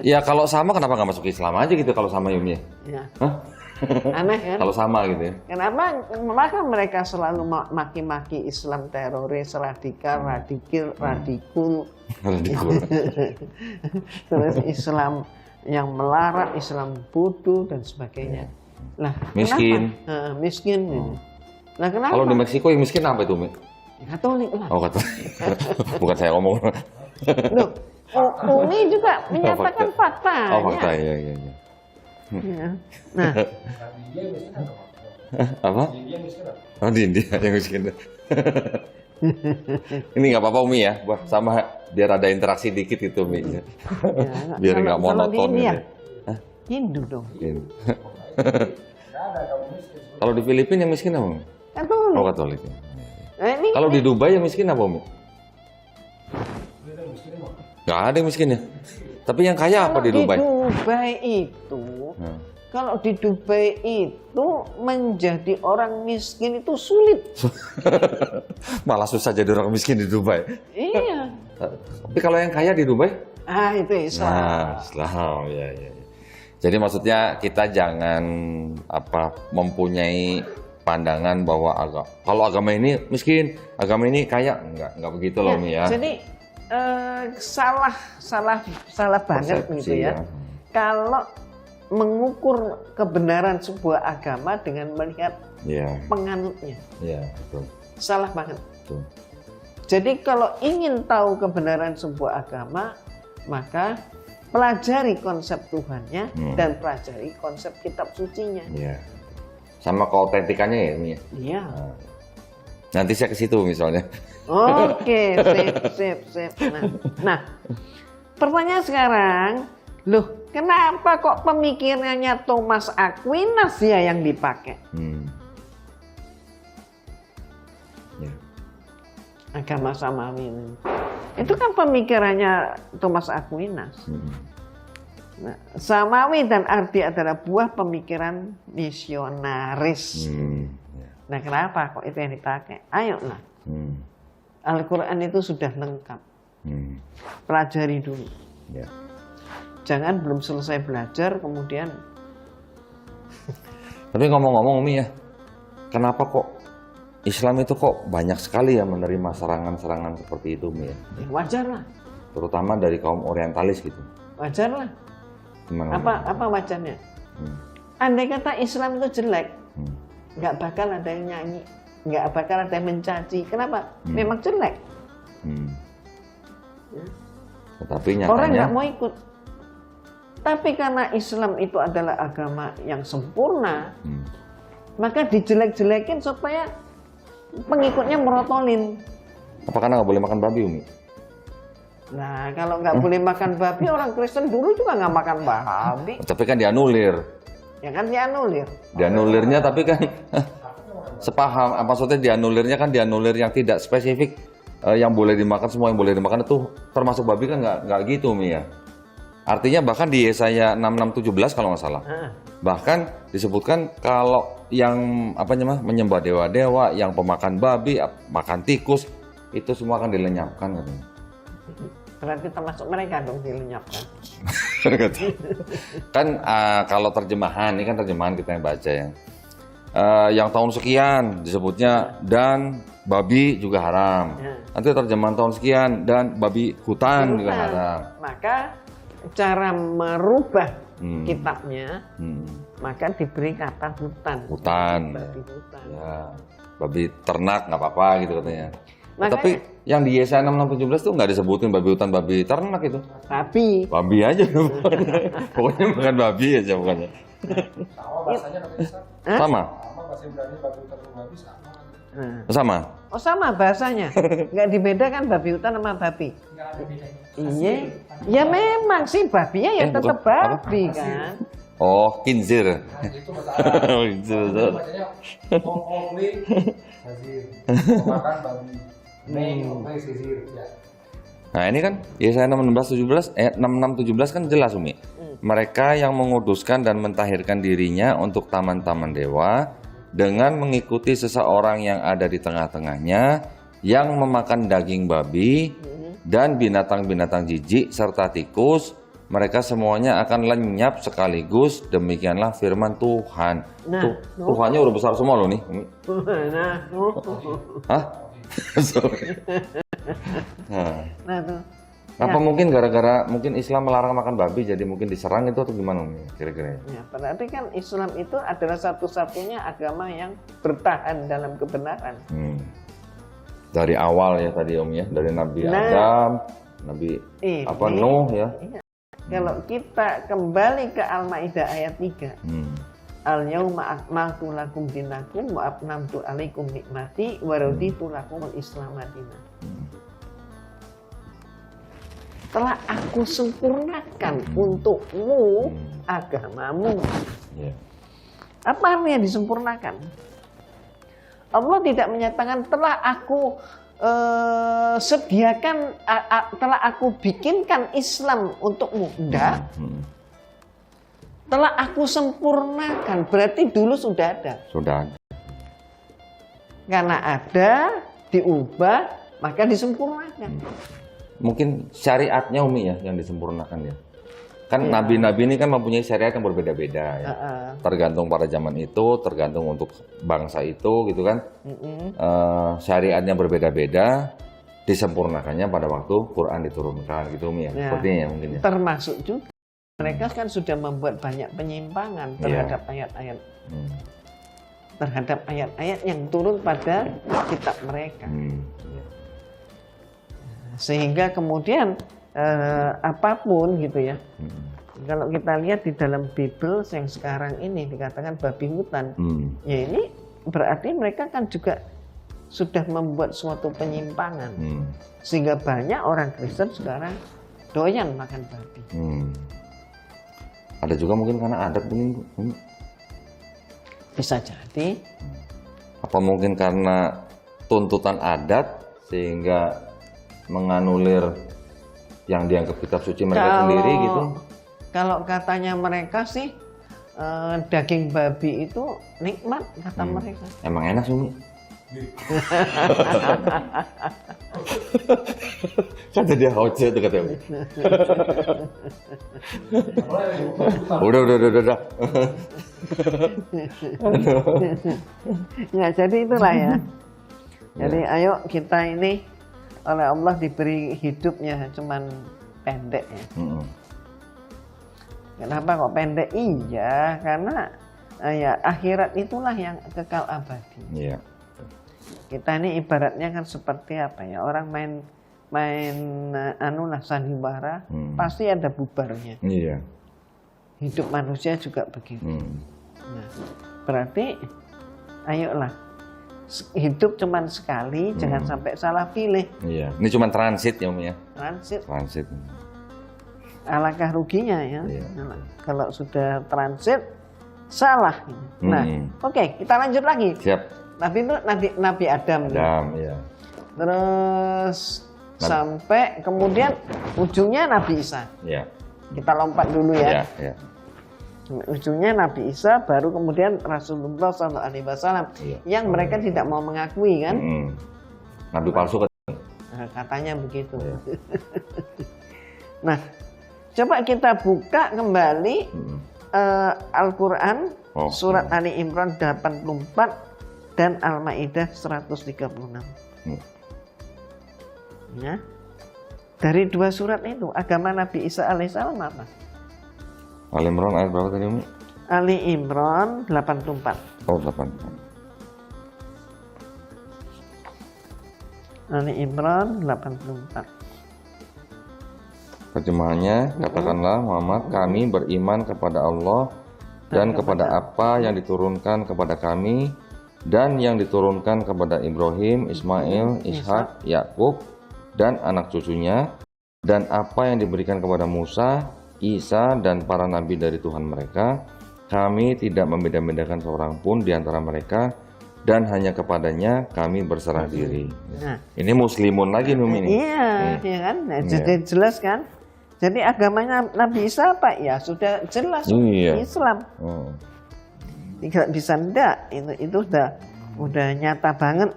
Ya kalau sama kenapa nggak masuk Islam aja gitu kalau sama ya Umi ya? Ya. Hah? Aneh kan? Kalau sama gitu ya. Kenapa? Maka mereka selalu maki-maki Islam teroris, radikal, radikul. Radikul. Terus Islam yang melarat, Islam bodoh dan sebagainya. Lah, miskin. Kenapa? Miskin. Nah, kenapa? Kalau di Meksiko yang miskin apa itu, Mi? Katolik lah. Oh, Katolik. Bukan saya ngomong. Loh, Umi juga menyatakan faktanya. Oh, fakta, iya. Ya. Nah, apa? Oh, di India yang miskin. Ini nggak apa-apa Umi ya, sama biar ada interaksi dikit itu Umi. Ya, biar nggak monoton gitu ya. Hindu dong. Hindu. Kalau di Filipina yang miskin apa? Katolik. Oh, Katolik. Ini Kalau di Dubai yang miskin apa Umi? Nggak ada yang miskin ya. Tapi yang kaya apa di Dubai? Kalau di Dubai itu menjadi orang miskin itu sulit. Malah susah jadi orang miskin di Dubai. Iya. Tapi kalau yang kaya di Dubai? Itu Islam. Nah, Islam, ya. Jadi maksudnya kita jangan mempunyai pandangan bahwa kalau agama ini miskin, agama ini kaya, enggak begitu loh Mi ya. Jadi salah banget gitu ya. Kalau mengukur kebenaran sebuah agama dengan melihat penganutnya. Iya, betul. Salah banget. Betul. Jadi kalau ingin tahu kebenaran sebuah agama, maka pelajari konsep Tuhannya dan pelajari konsep kitab sucinya. Iya. Sama keautentikannya ya, Mi? Iya. Nanti saya ke situ misalnya. Oke, sip. Nah, pertanyaan sekarang, loh, kenapa kok pemikirannya Thomas Aquinas ya yang dipakai? Ya. Agama samawi ini. Itu kan pemikirannya Thomas Aquinas. Nah, samawi dan arti adalah buah pemikiran misionaris. Nah, kenapa kok itu yang dipakai? Ayolah. Al-Quran itu sudah lengkap. Pelajari dulu. Ya. Jangan belum selesai belajar kemudian. Tapi ngomong-ngomong Umi ya, kenapa kok Islam itu kok banyak sekali ya menerima serangan-serangan seperti itu Mi ya? Wajar lah. Terutama dari kaum orientalis gitu. Wajar lah. Gimana? Apa wajarnya? Andai kata Islam itu jelek, nggak bakal ada yang nyanyi, nggak bakal ada yang mencaci. Kenapa? Memang jelek. Ya. Tetapi nyatanya orang nggak mau ikut. Tapi karena Islam itu adalah agama yang sempurna, maka dijelek-jelekin supaya pengikutnya merotolin. Apa karena nggak boleh makan babi Umi? Nah, kalau nggak boleh makan babi, orang Kristen dulu juga nggak makan babi. Tapi kan dianulir. Ya kan dianulir. Dianulirnya tapi kan sepaham. Maksudnya dianulirnya kan dianulir yang tidak spesifik. Yang boleh dimakan, semua yang boleh dimakan itu termasuk babi kan nggak gitu Mi ya. Artinya bahkan di Yesaya 66:17 kalau nggak salah. Bahkan disebutkan kalau yang menyembah dewa-dewa, yang pemakan babi, makan tikus, itu semua akan dilenyapkan katanya. Berarti termasuk mereka dong dilenyapkan. Kan kalau terjemahan, ini kan terjemahan kita yang baca ya. Yang tahun sekian disebutnya dan babi juga haram. Nanti terjemahan tahun sekian dan babi hutan juga haram. Maka cara merubah kitabnya, maka diberi kata hutan. Babi hutan. Ya, babi ternak nggak apa-apa gitu katanya. Makanya, tapi yang di Yesaya 66:17 tuh nggak disebutin babi hutan, babi ternak itu. Babi aja pokoknya. Pokoknya makan babi aja pokoknya. Sama bahasanya katanya Ustaz. Sama? Sama bahasa Ibrani babi hutan sama babi sama. Nah. Sama? Oh sama bahasanya, nggak dibedakan babi hutan sama babi. Enggak ada bedanya. Iya, ya memang sih babinya ya bukan. tetap babi kan. Oh, kinzir. Nah, itu bahasa Arab. Kinzir. Bacanya Mongkoli Sazir. Makan babi. Mongkoli Sazir. Ya. Nah ini kan Yesaya 66:17 66:17 kan jelas Umi. Mereka yang menguduskan dan mentahirkan dirinya untuk taman-taman dewa dengan mengikuti seseorang yang ada di tengah-tengahnya yang memakan daging babi dan binatang-binatang jijik serta tikus, mereka semuanya akan lenyap sekaligus. Demikianlah firman Tuhan. Nah, Tuh, Tuhannya udah besar semua loh nih. Nah, Hah? Sorry. nah tuh. Apa mungkin gara-gara mungkin Islam melarang makan babi jadi mungkin diserang itu atau gimana Umi kira-kira? Ya, berarti kan Islam itu adalah satu-satunya agama yang bertahan dalam kebenaran. Dari awal ya tadi Om ya, dari Nabi Adam, Nabi Nuh ya. Iya. Kalau kita kembali ke Al-Maidah ayat 3. Al-yauma akmaltu lakum dinakum wa atmamtu alaikum nikmati wa raditu lakumul Islam madinah. Telah aku sempurnakan untukmu agamamu. Yeah. Apa artinya disempurnakan? Allah tidak menyatakan telah aku sediakan, telah aku bikinkan Islam untukmu. Enggak. Telah aku sempurnakan, berarti dulu sudah ada. Sudah ada. Karena ada, diubah, maka disempurnakan. Mungkin syariatnya Umi ya yang disempurnakan ya. Kan nabi-nabi ini kan mempunyai syariat yang berbeda-beda ya. Tergantung pada zaman itu, tergantung untuk bangsa itu gitu kan. Syariatnya berbeda-beda, disempurnakannya pada waktu Quran diturunkan gitu Umi ya. Sepertinya ya mungkin ya. Termasuk juga mereka kan sudah membuat banyak penyimpangan terhadap ayat-ayat. Terhadap ayat-ayat yang turun pada kitab mereka. Sehingga kemudian apapun gitu ya. Kalau kita lihat di dalam Bible yang sekarang ini dikatakan babi hutan, ya ini berarti mereka kan juga sudah membuat suatu penyimpangan. Sehingga banyak orang Kristen sekarang doyan makan babi. Ada juga mungkin karena adat mungkin. Bisa jadi. Apa mungkin karena tuntutan adat sehingga menganulir yang dianggap kitab suci mereka sendiri gitu? Kalau katanya mereka sih daging babi itu nikmat kata mereka. Emang enak sih Umi? Kata dia hoce tuh katanya. Udah. Ya jadi itulah ya. Jadi ayo kita ini oleh Allah diberi hidupnya cuman pendek ya. Kenapa kok pendek? Iya, karena ya akhirat itulah yang kekal abadi. Iya. Kita ini ibaratnya kan seperti apa ya? Orang main sandiwara, pasti ada bubarnya. Iya. Hidup manusia juga begitu. Nah, berarti ayolah hidup cuman sekali, jangan sampai salah pilih. Iya. Ini cuma transit ya Om ya. Transit. Alangkah ruginya ya. Iya. Kalau sudah transit salah. Nah, oke, kita lanjut lagi. Siap. Nabi Adam. Iya. Terus sampai kemudian ujungnya Nabi Isa. Iya. Kita lompat dulu ya. Iya. Ujungnya Nabi Isa, baru kemudian Rasulullah SAW yang mereka tidak mau mengakui kan? Nabi palsu kan? Katanya begitu. Nah, coba kita buka kembali Al-Quran surat Ali Imran 84 dan Al-Maidah 136. Ya. Dari dua surat itu agama Nabi Isa alaihissalam apa? Ali Imran ayat berapa tadi Umi? Ali Imran 84. Oh 84. Ali Imran 84. Terjemahannya, katakanlah Muhammad, kami beriman kepada Allah dan kepada apa yang diturunkan kepada kami dan yang diturunkan kepada Ibrahim, Ismail, Ishak, Yakub dan anak cucunya, dan apa yang diberikan kepada Musa, Isa dan para nabi dari Tuhan mereka. Kami tidak membeda-bedakan seorang pun di antara mereka, dan hanya kepadanya kami berserah diri. Nah. Ini muslimun lagi Numi ini. Iya, ya kan? Nah, jadi jelas kan? Jadi agamanya Nabi Isa apa? Ya sudah jelas, Iya. Islam. Tidak bisa enggak, itu udah nyata banget.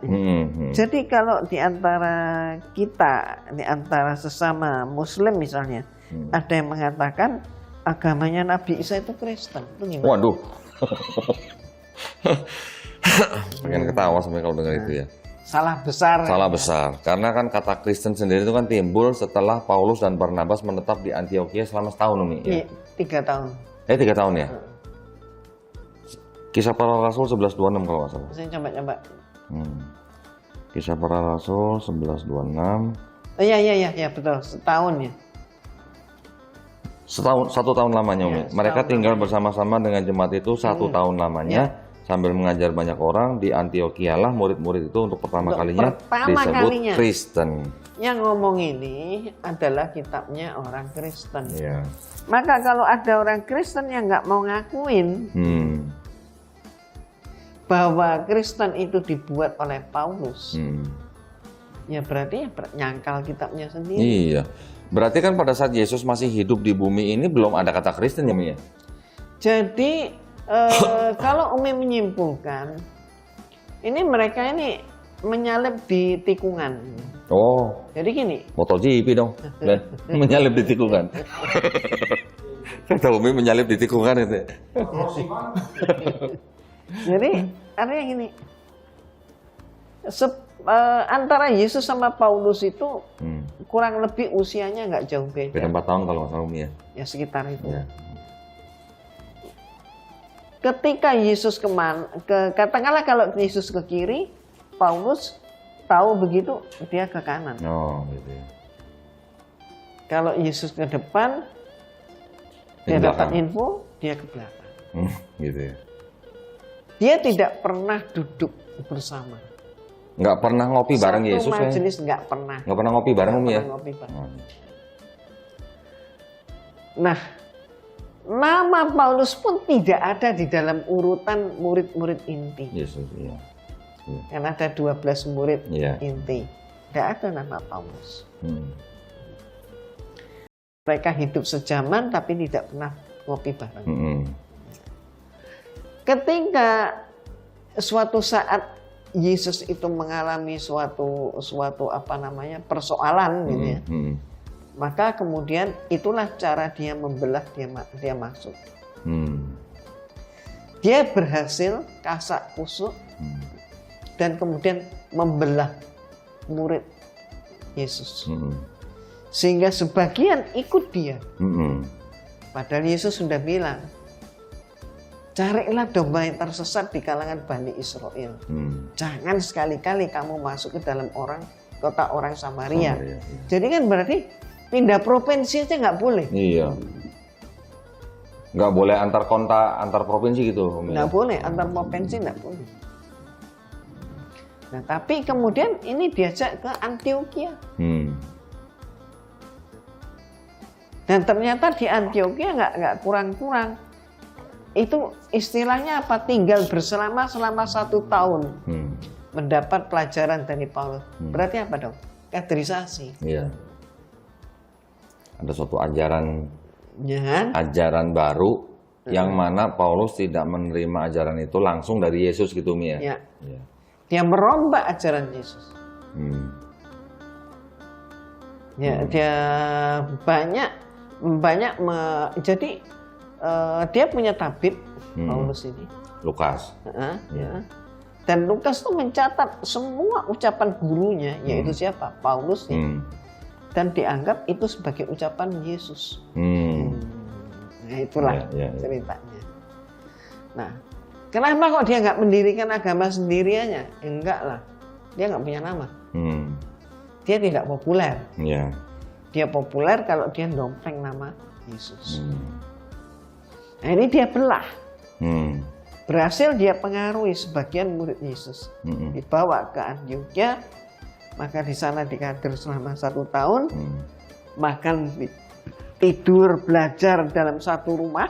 Jadi kalau di antara kita, di antara sesama Muslim misalnya, ada yang mengatakan agamanya Nabi Isa itu Kristen, itu gimana? Waduh. Pengen ketawa sampai kalau dengar itu ya. Salah besar. Salah besar. Karena kan kata Kristen sendiri itu kan timbul setelah Paulus dan Barnabas menetap di Antioquia selama setahun, Umi. Iya, 3 tahun. 3 tahun ya? Kisah Para Rasul 11:26 kalau nggak salah. Saya coba. Kisah Para Rasul 11:26. Iya, betul. Setahun ya. Satu tahun lamanya, Umi. Ya, Mereka tinggal bersama-sama dengan jemaat itu 1 tahun lamanya. Sambil mengajar banyak orang di Antioquia lah murid-murid itu untuk pertama kalinya disebut Kristen. Yang ngomong ini adalah kitabnya orang Kristen. Iya. Maka kalau ada orang Kristen yang nggak mau ngakuin bahwa Kristen itu dibuat oleh Paulus, ya berarti nyangkal kitabnya sendiri. Iya. Berarti kan pada saat Yesus masih hidup di bumi ini belum ada kata Kristen ya, Mi? Jadi kalau Umi menyimpulkan, ini mereka ini menyalip di tikungan. Oh. Jadi gini. MotoGP dong. Menyalip di tikungan. Kata Umi menyalip di tikungan itu. Jadi artinya gini. Antara Yesus sama Paulus itu kurang lebih usianya nggak jauh beda. Beda 4 tahun kalau nggak salah, Umi ya. Ya sekitar itu. Ya. Ketika Yesus katakanlah kalau Yesus ke kiri, Paulus tahu begitu dia ke kanan. Oh, gitu ya. Kalau Yesus ke depan, dia dapat info, dia ke belakang. Gitu ya. Dia tidak pernah duduk bersama. Nggak pernah ngopi bareng Yesus ya? Satu majelis nggak pernah. Nggak pernah ngopi bareng, Umi ya? Ngopi bareng. Nah, nama Paulus pun tidak ada di dalam urutan murid-murid inti. Yesus, iya. Kan ada 12 murid Iya. inti. Tidak ada nama Paulus. Mereka hidup sejaman tapi tidak pernah ngopi bareng. Ketika suatu saat Yesus itu mengalami suatu persoalan gitu ya. Maka kemudian itulah cara dia membelah, dia masuk. Dia berhasil kasak kusuk dan kemudian membelah murid Yesus. Sehingga sebagian ikut dia. Padahal Yesus sudah bilang, carilah domba yang tersesat di kalangan Bani Israel. Jangan sekali-kali kamu masuk ke dalam kota orang Samaria. Jadi kan berarti pindah provinsi aja nggak boleh. Iya. Nggak boleh antar kota, antar provinsi gitu. Nggak boleh, antar provinsi nggak boleh. Nah, tapi kemudian ini diajak ke Antioquia. Dan ternyata di Antioquia nggak kurang-kurang. Itu istilahnya apa? Tinggal selama 1 tahun. Mendapat pelajaran dari Paulus. Berarti apa dong? Kaderisasi. Iya. Ada suatu ajaran Ya. ajaran baru yang mana Paulus tidak menerima ajaran itu langsung dari Yesus gitu, Mi ya. Ya. Dia merombak ajaran Yesus. Ya, dia jadi dia punya tabib Paulus ini. Lukas. Ya. Dan Lukas itu mencatat semua ucapan gurunya, yaitu siapa? Paulus ya. Dan dianggap itu sebagai ucapan Yesus. Nah, itulah ceritanya. Nah, kenapa kok dia nggak mendirikan agama sendiriannya? Enggak lah, dia nggak punya nama. Dia tidak populer. Dia populer kalau dia dompleng nama Yesus. Nah, ini dia belah. Berhasil dia pengaruhi sebagian murid Yesus. Dibawa ke Antioquia, maka di sana dikader selama 1 tahun, makan, tidur, belajar dalam satu rumah.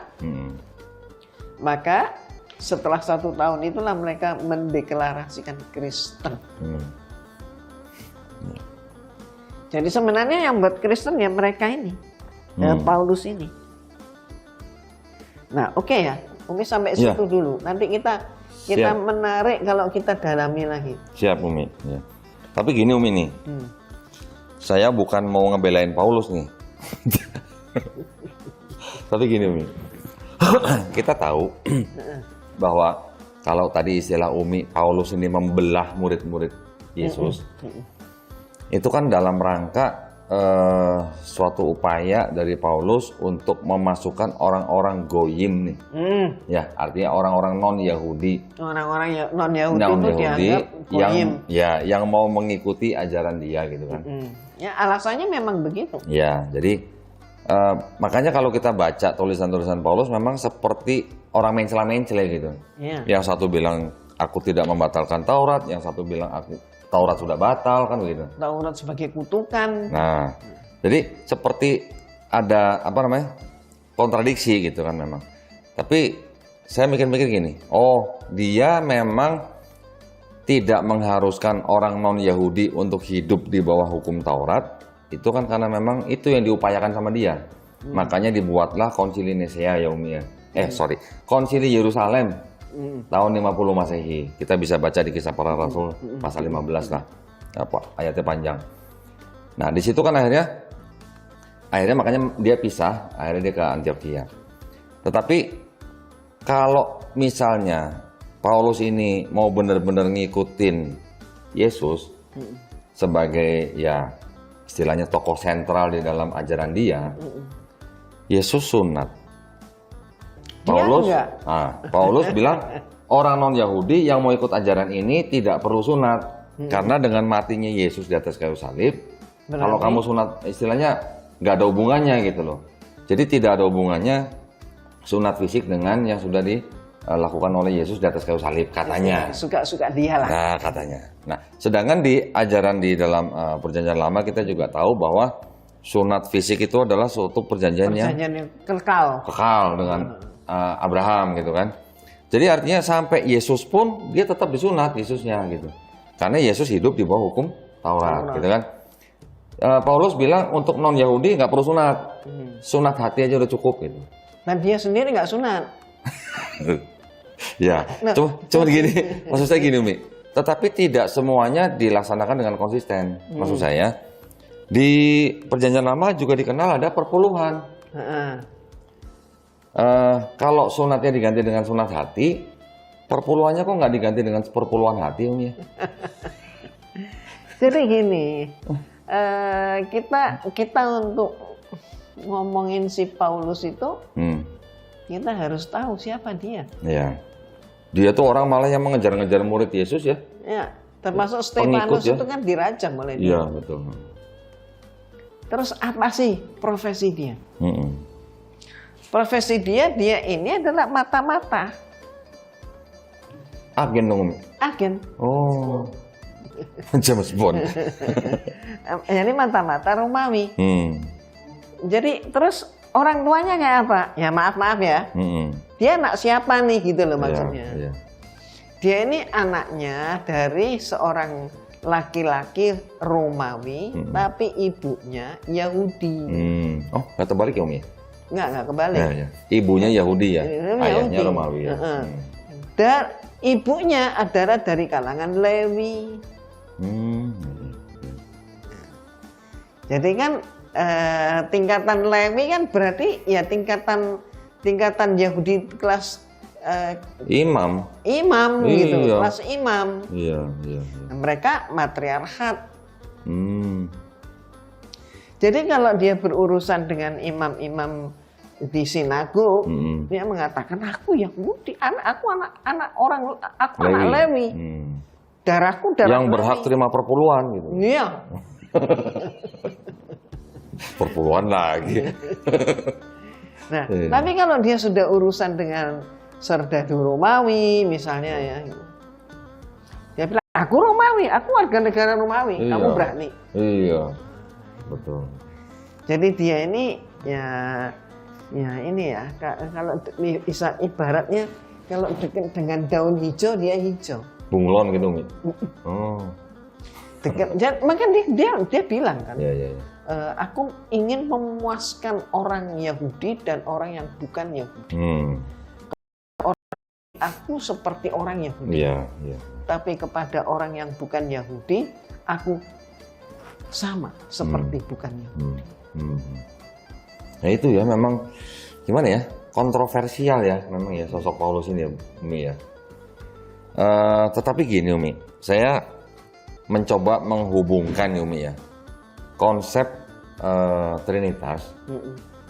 Maka setelah 1 tahun itulah mereka mendeklarasikan Kristen. Jadi sebenarnya yang buat Kristen ya mereka ini, Paulus ini. Nah, oke ya, Umi sampai situ dulu. Nanti kita Siap. menarik kalau kita dalami lagi. Siap Umi. Ya. Tapi gini Umi nih, saya bukan mau ngebelain Paulus nih. Tapi gini Umi, kita tahu bahwa kalau tadi istilah Umi, Paulus ini membelah murid-murid Yesus, itu kan dalam rangka suatu upaya dari Paulus untuk memasukkan orang-orang goyim nih. Ya, artinya orang-orang non-Yahudi. Orang-orang non-Yahudi itu dianggap goyim. Yang mau mengikuti ajaran dia gitu kan. Ya, alasannya memang begitu. Ya, jadi makanya kalau kita baca tulisan-tulisan Paulus memang seperti orang mencela-mencela gitu. Ya. Yang satu bilang aku tidak membatalkan Taurat, yang satu bilang Taurat sudah batal kan begitu. Taurat sebagai kutukan. Nah, jadi seperti ada kontradiksi gitu kan memang. Tapi saya mikir-mikir gini, dia memang tidak mengharuskan orang non-Yahudi untuk hidup di bawah hukum Taurat, itu kan karena memang itu yang diupayakan sama dia. Makanya dibuatlah Konsili Nisea ya Umi ya. Konsili Yerusalem tahun 50 Masehi. Kita bisa baca di Kisah Para Rasul pasal 15 lah. Ayatnya panjang. Nah, di situ kan akhirnya makanya dia pisah, akhirnya dia ke Antioquia. Tetapi kalau misalnya Paulus ini mau benar-benar ngikutin Yesus sebagai ya istilahnya tokoh sentral di dalam ajaran dia, Yesus sunat. Paulus bilang orang non-Yahudi yang mau ikut ajaran ini tidak perlu sunat karena dengan matinya Yesus di atas kayu salib, kalau kamu sunat istilahnya nggak ada hubungannya gitu loh. Jadi tidak ada hubungannya sunat fisik dengan yang sudah dilakukan oleh Yesus di atas kayu salib katanya. Suka-suka dia lah. Nah katanya. Nah sedangkan di ajaran di dalam perjanjian lama kita juga tahu bahwa sunat fisik itu adalah suatu perjanjian yang kekal dengan Abraham gitu kan. Jadi artinya sampai Yesus pun dia tetap disunat Yesusnya gitu. Karena Yesus hidup di bawah hukum Taurat gitu kan. Paulus bilang untuk non-Yahudi nggak perlu sunat. Sunat hati aja udah cukup gitu. Dan dia sendiri nggak sunat. Ya, cuma gini, maksud saya gini Umi. Tetapi tidak semuanya dilaksanakan dengan konsisten. Maksud saya di perjanjian lama juga dikenal ada perpuluhan. Kalau sunatnya diganti dengan sunat hati, perpuluhannya kok nggak diganti dengan perpuluhan hati Umi ya? Jadi gini, kita untuk ngomongin si Paulus itu, kita harus tahu siapa dia. Ya, dia tuh orang malah yang mengejar-ngejar murid Yesus ya. Ya, termasuk Stefanus itu kan dirajam oleh dia. Iya betul. Terus apa sih profesi dia? Profesi dia ini adalah mata-mata. Agen dong Umi? Agen. Oh, James Bond. Jadi mata-mata Romawi. Jadi terus orang tuanya kayak apa? Ya maaf ya. Dia anak siapa nih gitu loh maksudnya. Iya. Dia ini anaknya dari seorang laki-laki Romawi, tapi ibunya Yahudi. Oh, nggak terbalik ya Umi? Nggak kebalik. Ya. Ibunya Yahudi ya, ayahnya Romawi ya. Dan ibunya adalah dari kalangan Lewi. Jadi kan tingkatan Lewi kan berarti ya tingkatan Yahudi kelas imam gitu, iya. kelas imam. Iya. Mereka matriarkat. Jadi kalau dia berurusan dengan imam-imam di sinagog, dia mengatakan aku Yahudi, aku anak Lewi. Darahku darah yang berhak Lewi. terima perpuluhan gitu. Iya. Perpuluhan lagi. Nah, tapi kalau dia sudah urusan dengan serdadu Romawi misalnya ya. Dia bilang, aku Romawi, aku warga negara Romawi, Iya. kamu berani. Iya, betul. Jadi dia ini ya ini ya kalau ibaratnya kalau dekat dengan daun hijau dia hijau. Bunglon gitu, Mi. Oh, Dekat, maka dia bilang kan, iya, iya. aku ingin memuaskan orang Yahudi dan orang yang bukan Yahudi. Aku seperti orang Yahudi, Iya, iya. tapi kepada orang yang bukan Yahudi, aku sama seperti bukan Yahudi. Nah itu ya memang gimana ya, kontroversial ya memang ya sosok Paulus ini ya, Umi ya. Tetapi gini Umi, saya mencoba menghubungkan Umi ya konsep Trinitas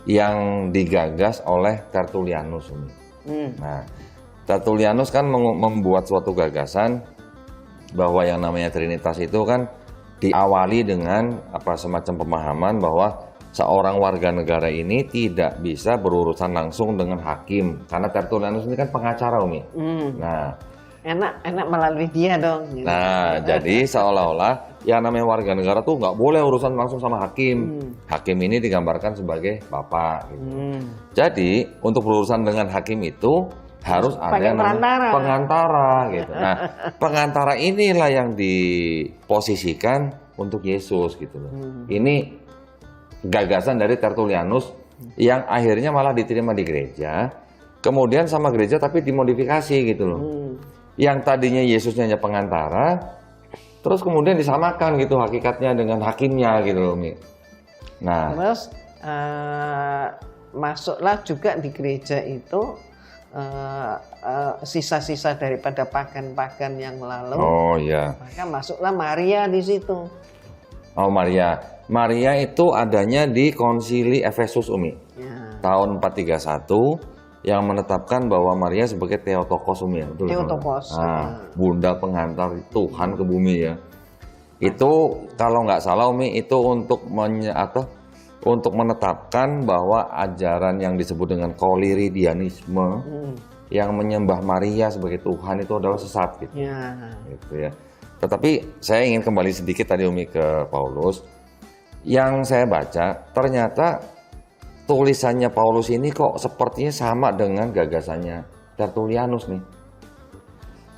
yang digagas oleh Tertullianus Umi. Nah, Tertullianus kan membuat suatu gagasan bahwa yang namanya Trinitas itu kan diawali dengan semacam pemahaman bahwa seorang warga negara ini tidak bisa berurusan langsung dengan hakim karena Tertullianus ini kan pengacara Umi. Nah, enak melalui dia dong. Gitu. Nah, jadi seolah-olah yang namanya warga negara tuh nggak boleh urusan langsung sama hakim. Hakim ini digambarkan sebagai bapak. Gitu. Jadi untuk berurusan dengan hakim itu harus ada yang namanya pengantara. Gitu. Nah, pengantara inilah yang diposisikan untuk Yesus gitu loh. Ini gagasan dari Tertullianus yang akhirnya malah diterima di gereja, kemudian sama gereja tapi dimodifikasi gitu loh. Yang tadinya Yesusnya hanya pengantara, terus kemudian disamakan gitu hakikatnya dengan hakimnya gitu loh, Mi. Nah, terus masuklah juga di gereja itu sisa-sisa daripada pagan-pagan yang lalu. Oh iya. Maka masuklah Maria di situ. Oh Maria. Maria itu adanya di Konsili Efesus Umi. Ya. Tahun 431 yang menetapkan bahwa Maria sebagai Theotokos Umi ya. Betul, Theotokos. Bunda pengantar Tuhan ke bumi ya. Itu kalau nggak salah Umi itu untuk untuk menetapkan bahwa ajaran yang disebut dengan Koliridianisme yang menyembah Maria sebagai Tuhan itu adalah sesat gitu. Ya. Gitu ya. Tetapi saya ingin kembali sedikit tadi Umi ke Paulus. Yang saya baca ternyata tulisannya Paulus ini kok sepertinya sama dengan gagasannya Tertullianus nih.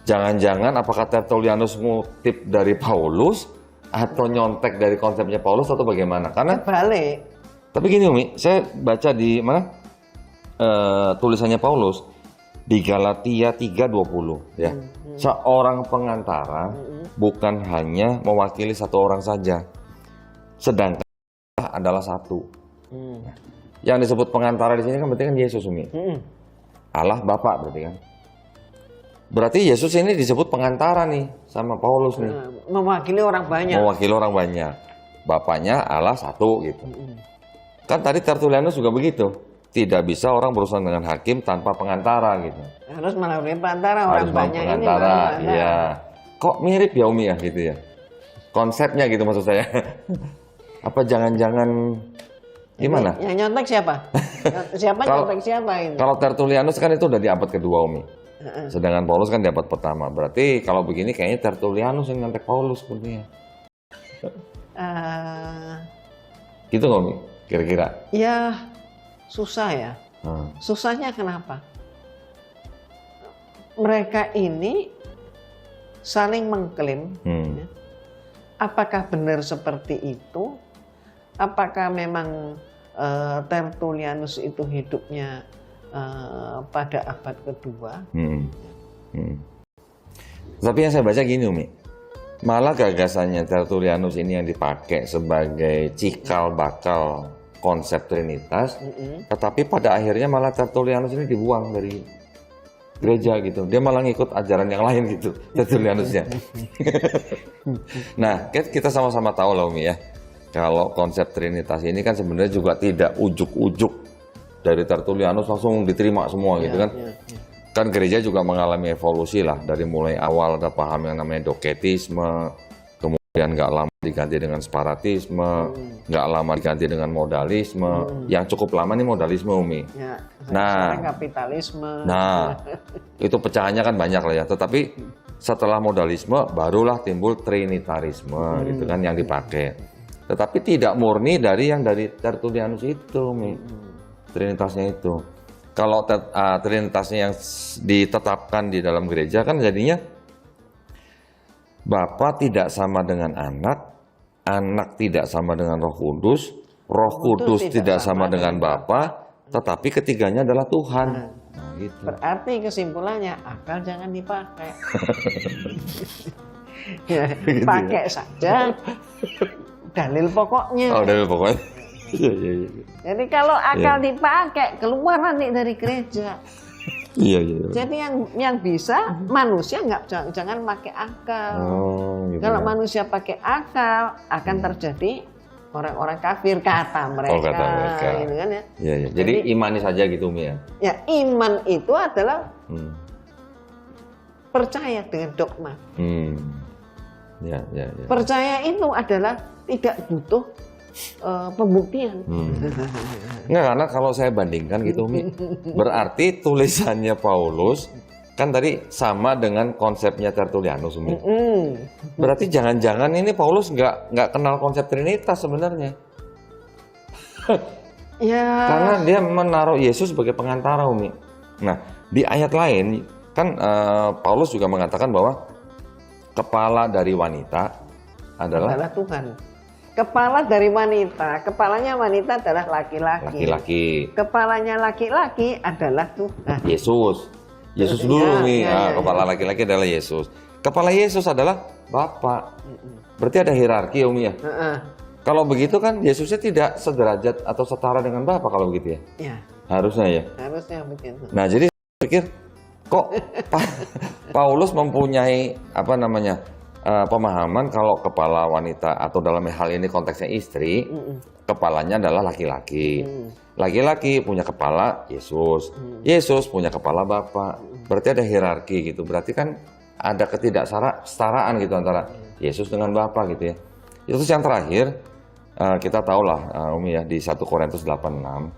Jangan-jangan apakah Tertullianus ngutip dari Paulus atau nyontek dari konsepnya Paulus atau bagaimana? Karena balik. Tapi gini Umi, saya baca di mana tulisannya Paulus di Galatia 3:20 ya. Seorang pengantara bukan hanya mewakili satu orang saja, sedangkan adalah satu. Yang disebut pengantara di sini kan berarti kan Yesus Umi. Allah Bapa berarti kan. Berarti Yesus ini disebut pengantara nih sama Paulus nih. Mewakili orang banyak. Mewakili orang banyak. Bapaknya Allah satu gitu. Kan tadi Tertullianus juga begitu. Tidak bisa orang berurusan dengan hakim tanpa pengantara gitu. Harus melalui pengantara orang banyak pengantara, ini. Iya. Kok mirip ya Umi ya gitu ya? Konsepnya gitu maksud saya. Apa jangan-jangan gimana? Yang nyontek siapa? Siapa nyontek siapa ini? Kalau Tertullianus kan itu udah di abad kedua Umi. Sedangkan Paulus kan di abad pertama. Berarti kalau begini kayaknya Tertullianus yang nyontek Paulus sepertinya. Gitu nggak Umi? Kira-kira? Ya susah ya. Susahnya kenapa? Mereka ini saling mengklaim. Ya. Apakah benar seperti itu? Apakah memang Tertullianus itu hidupnya pada abad kedua? Tapi yang saya baca gini Umi, malah gagasannya Tertullianus ini yang dipakai sebagai cikal bakal konsep Trinitas, tetapi pada akhirnya malah Tertullianus ini dibuang dari gereja gitu. Dia malah ngikut ajaran yang lain gitu, Tertullianusnya. Nah, kita sama-sama tahu lah Umi ya, kalau konsep Trinitas ini kan sebenarnya juga tidak ujuk-ujuk dari Tertullianus langsung diterima semua gitu kan. Kan gereja juga mengalami evolusi lah, dari mulai awal ada paham yang namanya doketisme, kemudian nggak lama diganti dengan separatisme, nggak lama diganti dengan modalisme, yang cukup lama nih modalisme Umi. Sekarang kapitalisme. Nah, itu pecahannya kan banyak lah ya. Tetapi setelah modalisme barulah timbul trinitarisme gitu kan yang dipakai. Tetapi tidak murni dari yang dari Tertullianus itu, Trinitasnya itu. Kalau Trinitasnya yang ditetapkan di dalam gereja kan jadinya Bapa tidak sama dengan anak, anak tidak sama dengan Roh Kudus, Roh Kudus tidak sama dengan Bapa, tetapi ketiganya adalah Tuhan. Nah, gitu. Berarti kesimpulannya akal jangan dipakai. Ya, pakai saja dalil pokoknya. Oh, dalil pokoknya. Iya, iya, iya. Jadi kalau akal dipakai keluar nanti dari gereja. Iya, iya. Jadi yang bisa manusia jangan pakai akal. Oh, gitu Kalau ya. manusia pakai akal akan terjadi orang-orang kafir kata mereka. Oh, kata mereka. Gitu kan ya. Iya, iya. Jadi imani saja gitu, Umi ya. Ya, iman itu adalah Hmm. percaya dengan dogma. Ya, ya, ya. Percaya itu adalah tidak butuh pembuktian. Nggak, karena kalau saya bandingkan gitu, Umi, berarti tulisannya Paulus kan tadi sama dengan konsepnya Tertullianus, Umi. Berarti jangan-jangan ini Paulus nggak kenal konsep Trinitas sebenarnya. Ya. Karena dia menaruh Yesus sebagai pengantara, Umi. Nah, di ayat lain kan Paulus juga mengatakan bahwa kepala dari wanita adalah Tuhan. Kepala dari wanita, kepalanya wanita adalah laki-laki. laki-laki. Kepalanya laki-laki adalah Tuhan. Yesus. Yesus dulu Ya, nih. ya, Nah, ya, kepala laki-laki adalah Yesus. Kepala Yesus adalah Bapa. Berarti ada hierarki, Umi ya. Heeh. Kalau begitu kan Yesusnya tidak sederajat atau setara dengan Bapa kalau begitu ya. Ya, Harusnya ya. harusnya begitu. Nah, jadi saya pikir kok Paulus mempunyai apa namanya? Pemahaman kalau kepala wanita atau dalam hal ini konteksnya istri, kepalanya adalah laki-laki. Laki-laki punya kepala Yesus. Yesus punya kepala Bapa. Berarti ada hierarki gitu. Berarti kan ada ketidaksetaraan gitu antara Yesus dengan Bapa gitu ya. Terus yang terakhir kita tahulah Umi ya di 1 Korintus 8:6.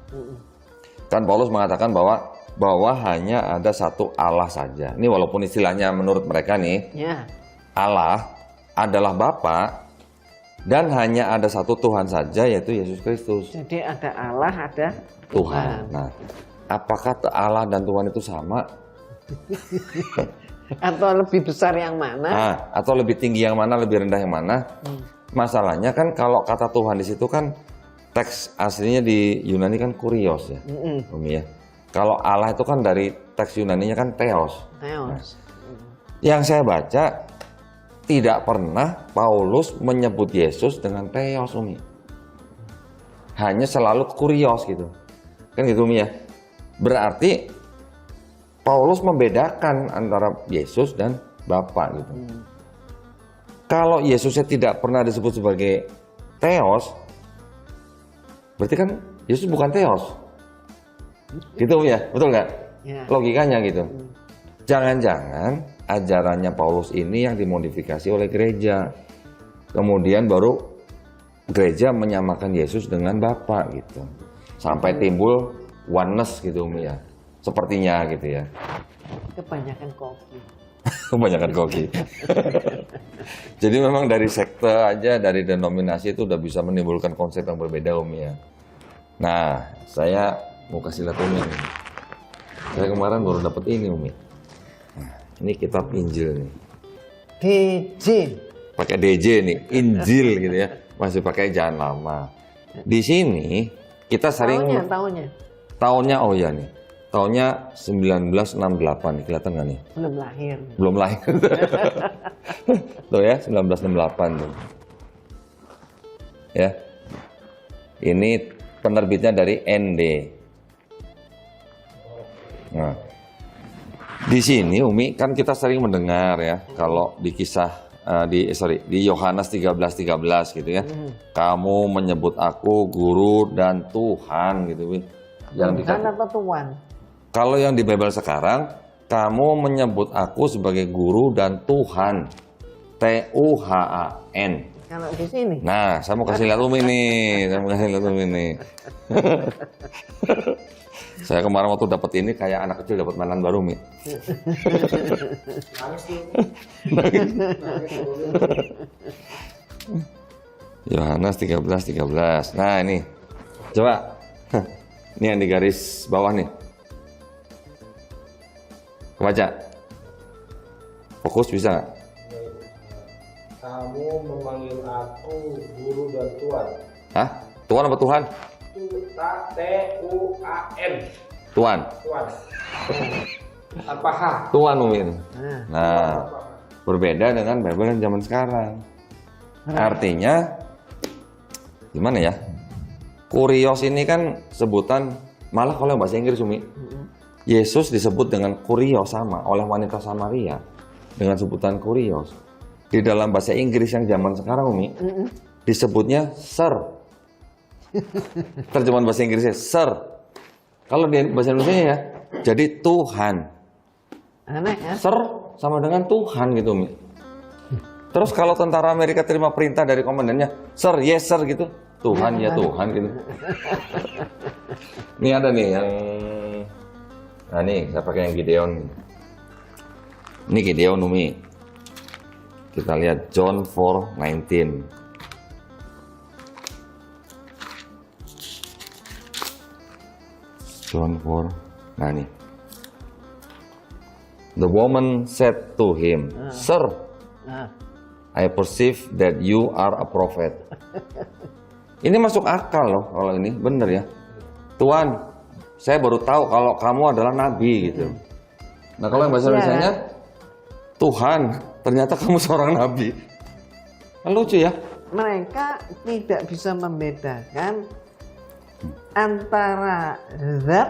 Kan Paulus mengatakan bahwa hanya ada satu Allah saja. Ini walaupun istilahnya menurut mereka nih, Ya. Allah adalah Bapa dan hanya ada satu Tuhan saja yaitu Yesus Kristus. Jadi ada Allah, ada Tuhan. Nah, apakah Allah dan Tuhan itu sama? Atau lebih besar yang mana? Nah, atau lebih tinggi yang mana, lebih rendah yang mana? Masalahnya kan kalau kata Tuhan di situ kan teks aslinya di Yunani kan kurios ya, Umi ya. Kalau Allah itu kan dari teks Yunaninya kan theos. Theos. Yang saya baca tidak pernah Paulus menyebut Yesus dengan theos, Umi. Hanya selalu kurios gitu. Kan gitu, Umi ya. Berarti Paulus membedakan antara Yesus dan Bapa gitu. Kalau Yesusnya tidak pernah disebut sebagai theos, berarti kan Yesus bukan theos. Gitu, Umi ya. Betul nggak? Ya. Logikanya gitu. Jangan-jangan ajarannya Paulus ini yang dimodifikasi oleh gereja. Kemudian baru gereja menyamakan Yesus dengan Bapa gitu. Sampai timbul oneness gitu, Umi ya. Sepertinya gitu ya. Kebanyakan kopi. Kebanyakan koki. Jadi memang dari sekte aja, dari denominasi itu udah bisa menimbulkan konsep yang berbeda, Umi ya. Nah, saya mau kasih lihat Umi nih. Saya kemarin baru dapat ini, Umi. Nah, ini kitab Injil nih. DJ. Pakai DJ nih, Injil gitu ya. Masih pakai Jangan Lama. Di sini kita sering tahunnya oh ya nih. Tahunnya 1968 nih, kelihatan nggak nih? Belum lahir. Belum lahir. Tuh ya, 1968 tuh. Ya. Ini penerbitnya dari ND. Nah, di sini Umi kan kita sering mendengar ya kalau di kisah di Yohanes 13:13 gitu ya. Kamu menyebut aku guru dan Tuhan gitu, Umi. Tuhan atau Tuhan? Kalau yang di Bible sekarang, kamu menyebut aku sebagai guru dan Tuhan. Tuhan. Kalau di sini. Nah, saya mau kasih lihat Umi nih. Saya mau kasih lihat Umi nih. Saya kemarin waktu dapat ini kayak anak kecil dapat mainan baru, Mi. Nangis tuh. Yohanes 13:13. Nah, ini. Coba. Ini yang di garis bawah nih. Kebaca. Fokus bisa nggak? Kamu memanggil aku guru dan tuan. Hah? Tuhan apa Tuhan? Tuan. Tuhan. Tuan. Tanpa H. Tuhan Umin. Nah, Nah, berbeda dengan Bible yang zaman sekarang. Artinya, gimana ya? Kurios ini kan sebutan, malah kalau yang bahasa Inggris Umi, Yesus disebut dengan kurios sama oleh wanita Samaria dengan sebutan kurios. Di dalam bahasa Inggris yang zaman sekarang Umi, disebutnya sir. Terjemahan bahasa Inggrisnya sir. Kalau di bahasa Indonesia ya, jadi Tuhan. aneh ya. Sir sama dengan Tuhan gitu Mi. Terus kalau tentara Amerika terima perintah dari komandannya, sir, yes sir gitu, Tuhan ya Tuhan gitu. Ini ada nih yang, nah nih saya pakai yang Gideon. Ini Gideon Umi. Kita lihat John 4:19. John 4. Nah nih. The woman said to him, "Sir, Nah, I perceive that you are a prophet." Ini masuk akal loh kalau ini, bener ya. Tuan, saya baru tahu kalau kamu adalah nabi gitu. Nah kalau yang bahasa Indonesianya, Tuhan, ternyata kamu seorang nabi. Kan lucu ya. mereka tidak bisa membedakan antara zat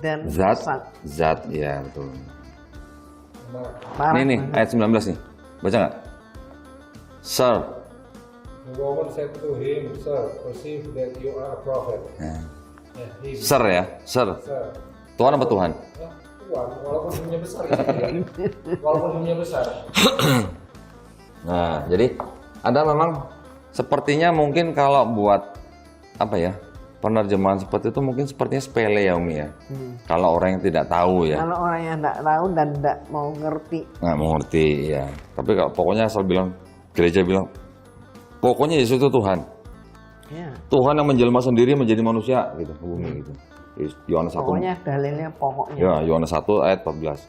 dan zat. Zat, ya betul. Parah Ini nih, banget. ayat 19 nih. Baca nggak? Sir. The woman said to him, Sir, perceive that you are a prophet. Nah, Him. Sir ya, Sir. Sir. Tuhan apa Tuhan? Tuan, walaupun himnya besar gitu ya. Walaupun himnya besar. Nah, jadi ada memang sepertinya mungkin kalau buat apa ya, penerjemahan seperti itu mungkin sepertinya sepele ya Umi ya. Kalau orang yang tidak tahu ya, Kalau orang yang tidak tahu dan tidak mau ngerti, nggak mengerti ya. Tapi kalau pokoknya asal bilang, gereja bilang, pokoknya Yesus itu Tuhan. ya, Tuhan yang menjelma sendiri menjadi manusia gitu, bumi gitu. Yohanes 1. pokoknya dalilnya pokoknya. Ya, Yohanes 1 ayat 14.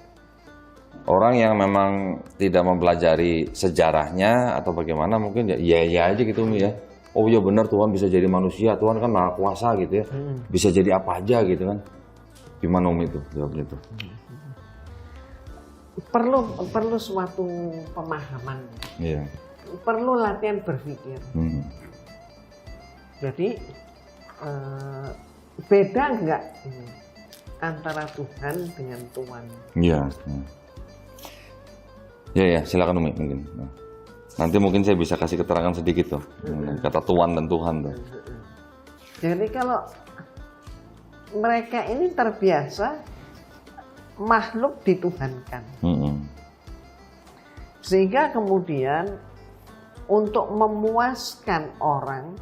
Orang yang memang tidak mempelajari sejarahnya atau bagaimana mungkin ya iya aja gitu Umi ya. Oh iya benar Tuhan bisa jadi manusia, Tuhan kan maha kuasa gitu ya. Bisa jadi apa aja gitu kan. Gimana Umi itu jawabnya itu? Perlu suatu pemahaman, Iya. perlu latihan berpikir. Hmm. Jadi beda nggak ini antara Tuhan dengan Tuhan? Iya. Ya, silakan Umi mungkin. Nah, nanti mungkin saya bisa kasih keterangan sedikit tuh. Mengenai kata Tuhan dan Tuhan tuh. Jadi kalau mereka ini terbiasa makhluk dituhankan, Mm-mm. sehingga kemudian untuk memuaskan orang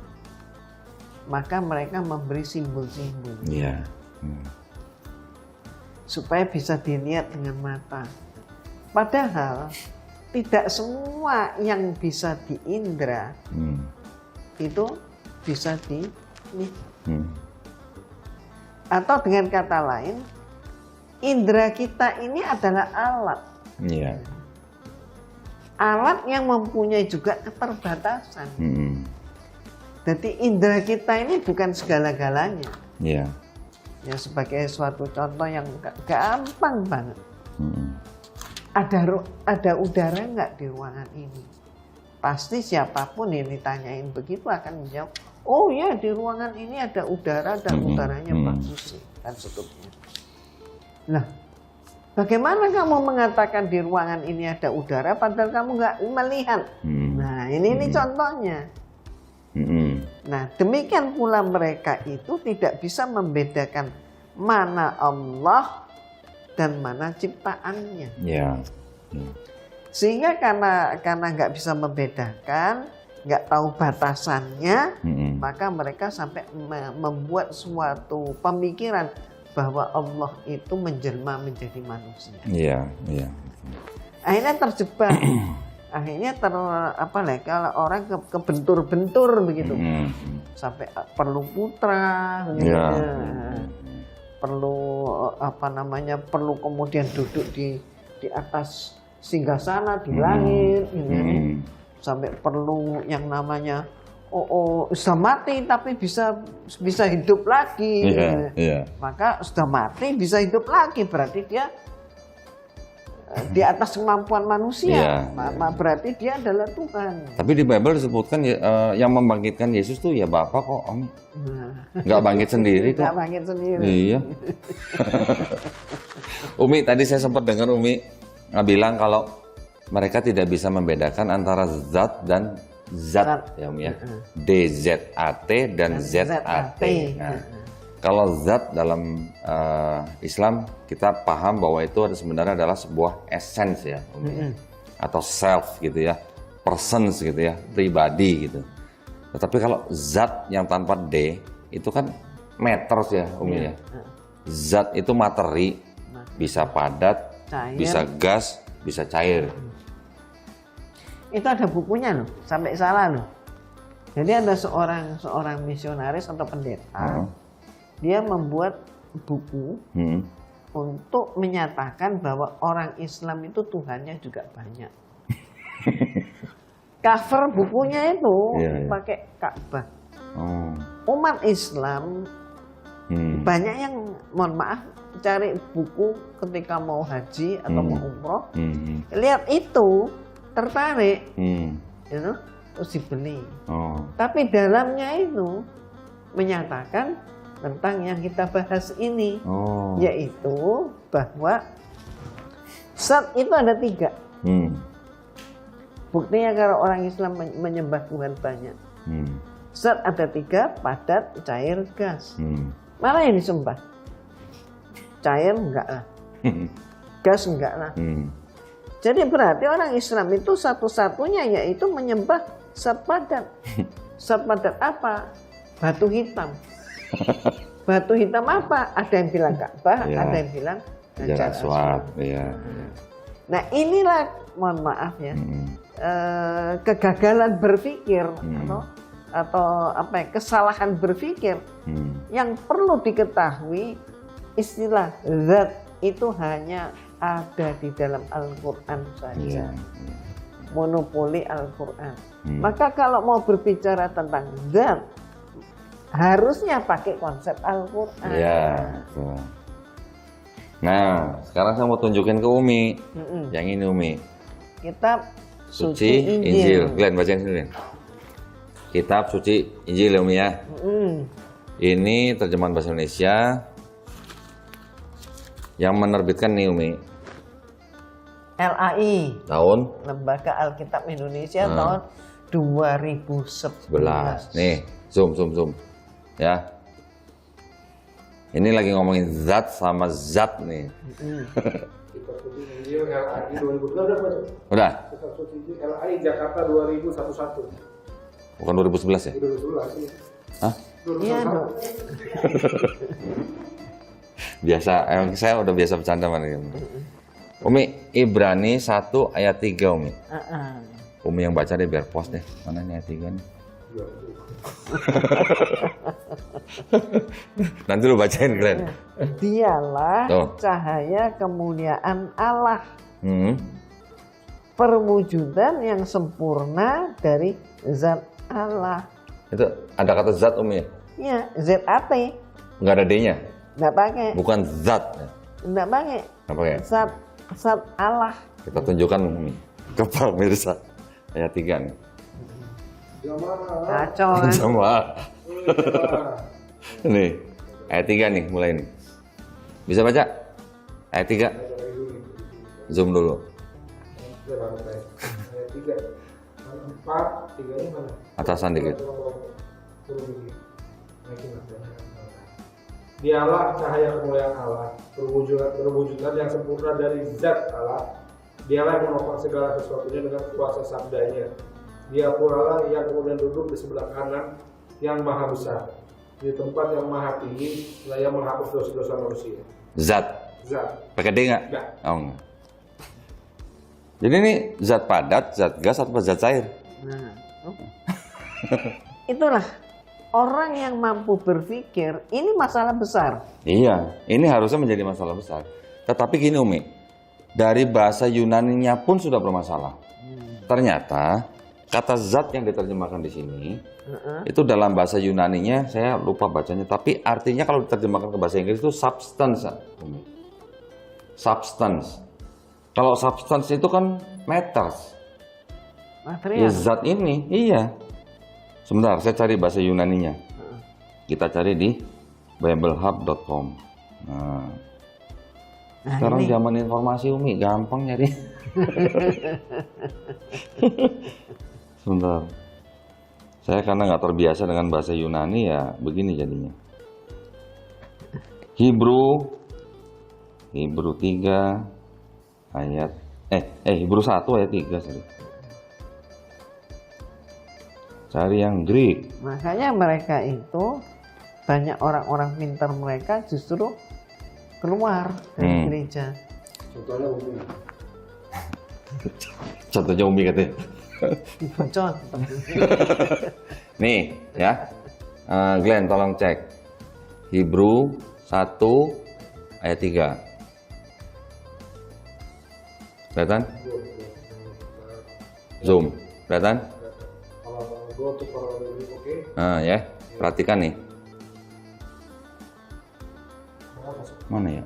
maka mereka memberi simbol-simbol Iya. supaya bisa dilihat dengan mata. Padahal tidak semua yang bisa diindra Hmm. itu bisa di Hmm. atau dengan kata lain, indra kita ini adalah alat. Iya. Alat yang mempunyai juga keterbatasan. Mm-mm. Jadi indra kita ini bukan segala-galanya. Iya. Ya sebagai suatu contoh yang gampang banget. Mm-mm. Ada udara nggak di ruangan ini? Pasti siapapun yang ditanyain begitu akan menjawab, oh ya di ruangan ini ada udara dan udaranya bagus sih, dan seterusnya. Nah, bagaimana kamu mengatakan di ruangan ini ada udara padahal kamu nggak melihat? Nah ini contohnya. Mm-mm. Nah demikian pula mereka itu tidak bisa membedakan mana Allah dan mana ciptaannya. Iya. Sehingga karena nggak bisa membedakan, nggak tahu batasannya, maka mereka sampai membuat suatu pemikiran bahwa Allah itu menjelma menjadi manusia. Iya, iya. Akhirnya terjebak. Akhirnya kalau orang kebentur-bentur begitu. Sampai perlu putra gitu. Perlu perlu kemudian duduk di atas singgasana di langit gitu. Sampai perlu yang namanya sudah mati tapi bisa hidup lagi. Maka sudah mati bisa hidup lagi, berarti dia di atas kemampuan manusia. Berarti dia adalah Tuhan. Tapi di Bible disebutkan yang membangkitkan Yesus tuh ya Bapa kok, Om. Nggak bangkit sendiri kok. Nggak bangkit sendiri. Iya. Umi, tadi saya sempat dengar Umi bilang kalau mereka tidak bisa membedakan antara zat dan zat, ya Umi ya. DZAT dan ZAT. Nah, kalau zat dalam Islam kita paham bahwa itu sebenarnya adalah sebuah essence ya, Umi, ya. Atau self gitu ya, persons gitu ya, pribadi gitu. Tetapi kalau zat yang tanpa D itu kan matters ya, Umi ya. Zat itu materi, bisa padat, cair, bisa gas, bisa cair. Itu ada bukunya loh, sampai salah loh. Jadi ada seorang misionaris atau pendeta. Dia membuat buku untuk menyatakan bahwa orang Islam itu Tuhannya juga banyak. Cover bukunya itu pakai Ka'bah. Umat Islam banyak yang, mohon maaf, cari buku ketika mau haji atau mau umroh, lihat itu tertarik, terus dibeli. Tapi dalamnya itu menyatakan tentang yang kita bahas ini, yaitu bahwa zat itu ada 3. Buktinya kalau orang Islam menyembah Tuhan banyak. Zat ada 3, padat, cair, gas. Mana yang disembah? Cair enggak lah, gas enggak lah. Jadi berarti orang Islam itu satu-satunya yaitu menyembah zat padat. Zat padat apa? Batu hitam. Batu hitam apa? Ada yang bilang Ka'bah, ada yang bilang Hajar Aswad. Nah inilah, mohon maaf ya, kegagalan berpikir atau kesalahan berpikir yang perlu diketahui. Istilah zat itu hanya ada di dalam Al-Quran saja. Monopoli Al-Quran. Maka kalau mau berbicara tentang zat, harusnya pakai konsep Al-Quran. Nah, sekarang saya mau tunjukin ke Umi. Yang ini Umi. Kitab Suci Injil. Glenn, bacain sini, Glenn. Kitab Suci Injil ya Umi ya. Ini terjemahan bahasa Indonesia. Yang menerbitkan nih Umi. LAI. Tahun? Lembaga Alkitab Indonesia tahun 2011. Nih, zoom. Ya. Ini lagi ngomongin zat sama zat nih. Kitab Suci Injil LAI 2011 Udah? Kitab Suci Injil LAI Jakarta 2011. Bukan 2011 ya? 2011 sih. Hah? Iya dong. Biasa, saya udah biasa bercanda mana ya. Umi, Ibrani 1 ayat 3 Umi. Umi yang baca deh biar post deh. Mana nih ayat 3 nih? Nanti lu bacain Glenn. Dialah cahaya kemuliaan Allah. Perwujudan yang sempurna dari zat Allah. Itu ada kata zat Umi ya? Iya, ZAT. Nggak ada D-nya? Nggak pakai. Bukan zat. Nggak pakai. Nggak pakai? Zat Allah. Kita tunjukkan Umi ke pemirsa ayat 3 nih. Kacau kan? Sama. Nih, ayat 3 nih mulai nih. Bisa baca? Ayat 3. Zoom dulu. Ayat 3. 4, 3 ini mana? Atasan dikit. Dialah cahaya kemuliaan Allah, perwujudan yang sempurna dari zat Allah, Dialah yang menopang segala sesuatunya dengan kuasa sabdanya. Dia pula lah yang kemudian duduk di sebelah kanan yang maha besar, di tempat yang maha tinggi, yang menghapus dosa-dosa manusia. Zat. Zat. Pakai D nggak? Nggak. Oh, enggak. Jadi ini zat padat, zat gas, atau zat cair? Nah, itulah orang yang mampu berpikir ini masalah besar. Iya, ini harusnya menjadi masalah besar. Tetapi gini Umi, dari bahasa Yunaninya pun sudah bermasalah. Ternyata kata zat yang diterjemahkan di sini itu dalam bahasa Yunaninya saya lupa bacanya, tapi artinya kalau diterjemahkan ke bahasa Inggris itu substance, Umi. Substance. Kalau substance itu kan matters. Ya, Material. zat ini, iya. Sebentar, saya cari bahasa Yunaninya. Kita cari di biblehub.com. Nah, Nah, sekarang ini. zaman informasi Umi, gampang nyari. Sebentar. Saya karena nggak terbiasa dengan bahasa Yunani ya begini jadinya. Hebrew 3 ayat Hebrew 1 ayat 3 sorry. Cari yang Greek. Makanya mereka itu banyak orang-orang pintar mereka justru keluar dari gereja. Contohnya begini. Contohnya Umi katanya. Dibocor. Nih ya, Glenn tolong cek Hebrew 1 ayat 3. Kelihatan? Zoom, kelihatan? Kalau go to parallelism, oke. Nah ya, perhatikan nih. Mana ya?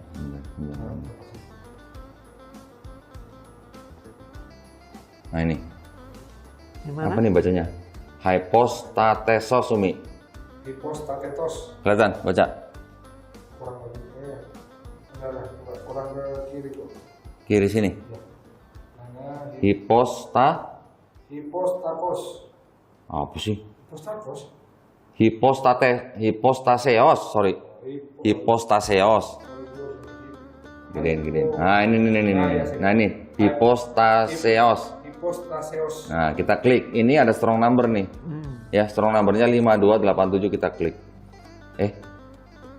Bentar. Nah ini, Gimana? apa nih bacanya? Hypostatesos Umi. Hypostatetos. Kelihatan? Baca. Kurang lagi. Enggak, kurang ke kiri kok. Kiri sini. Nah, Hypostateos. Apa sih? Hypostatetos. Hypostaseos, sorry. Hypostaseos. Gedein. Nah ini. Nah ini hypostaseos. Hypostaseos. Nah kita klik. Ini ada strong number nih. Ya strong numbernya 5287 kita klik.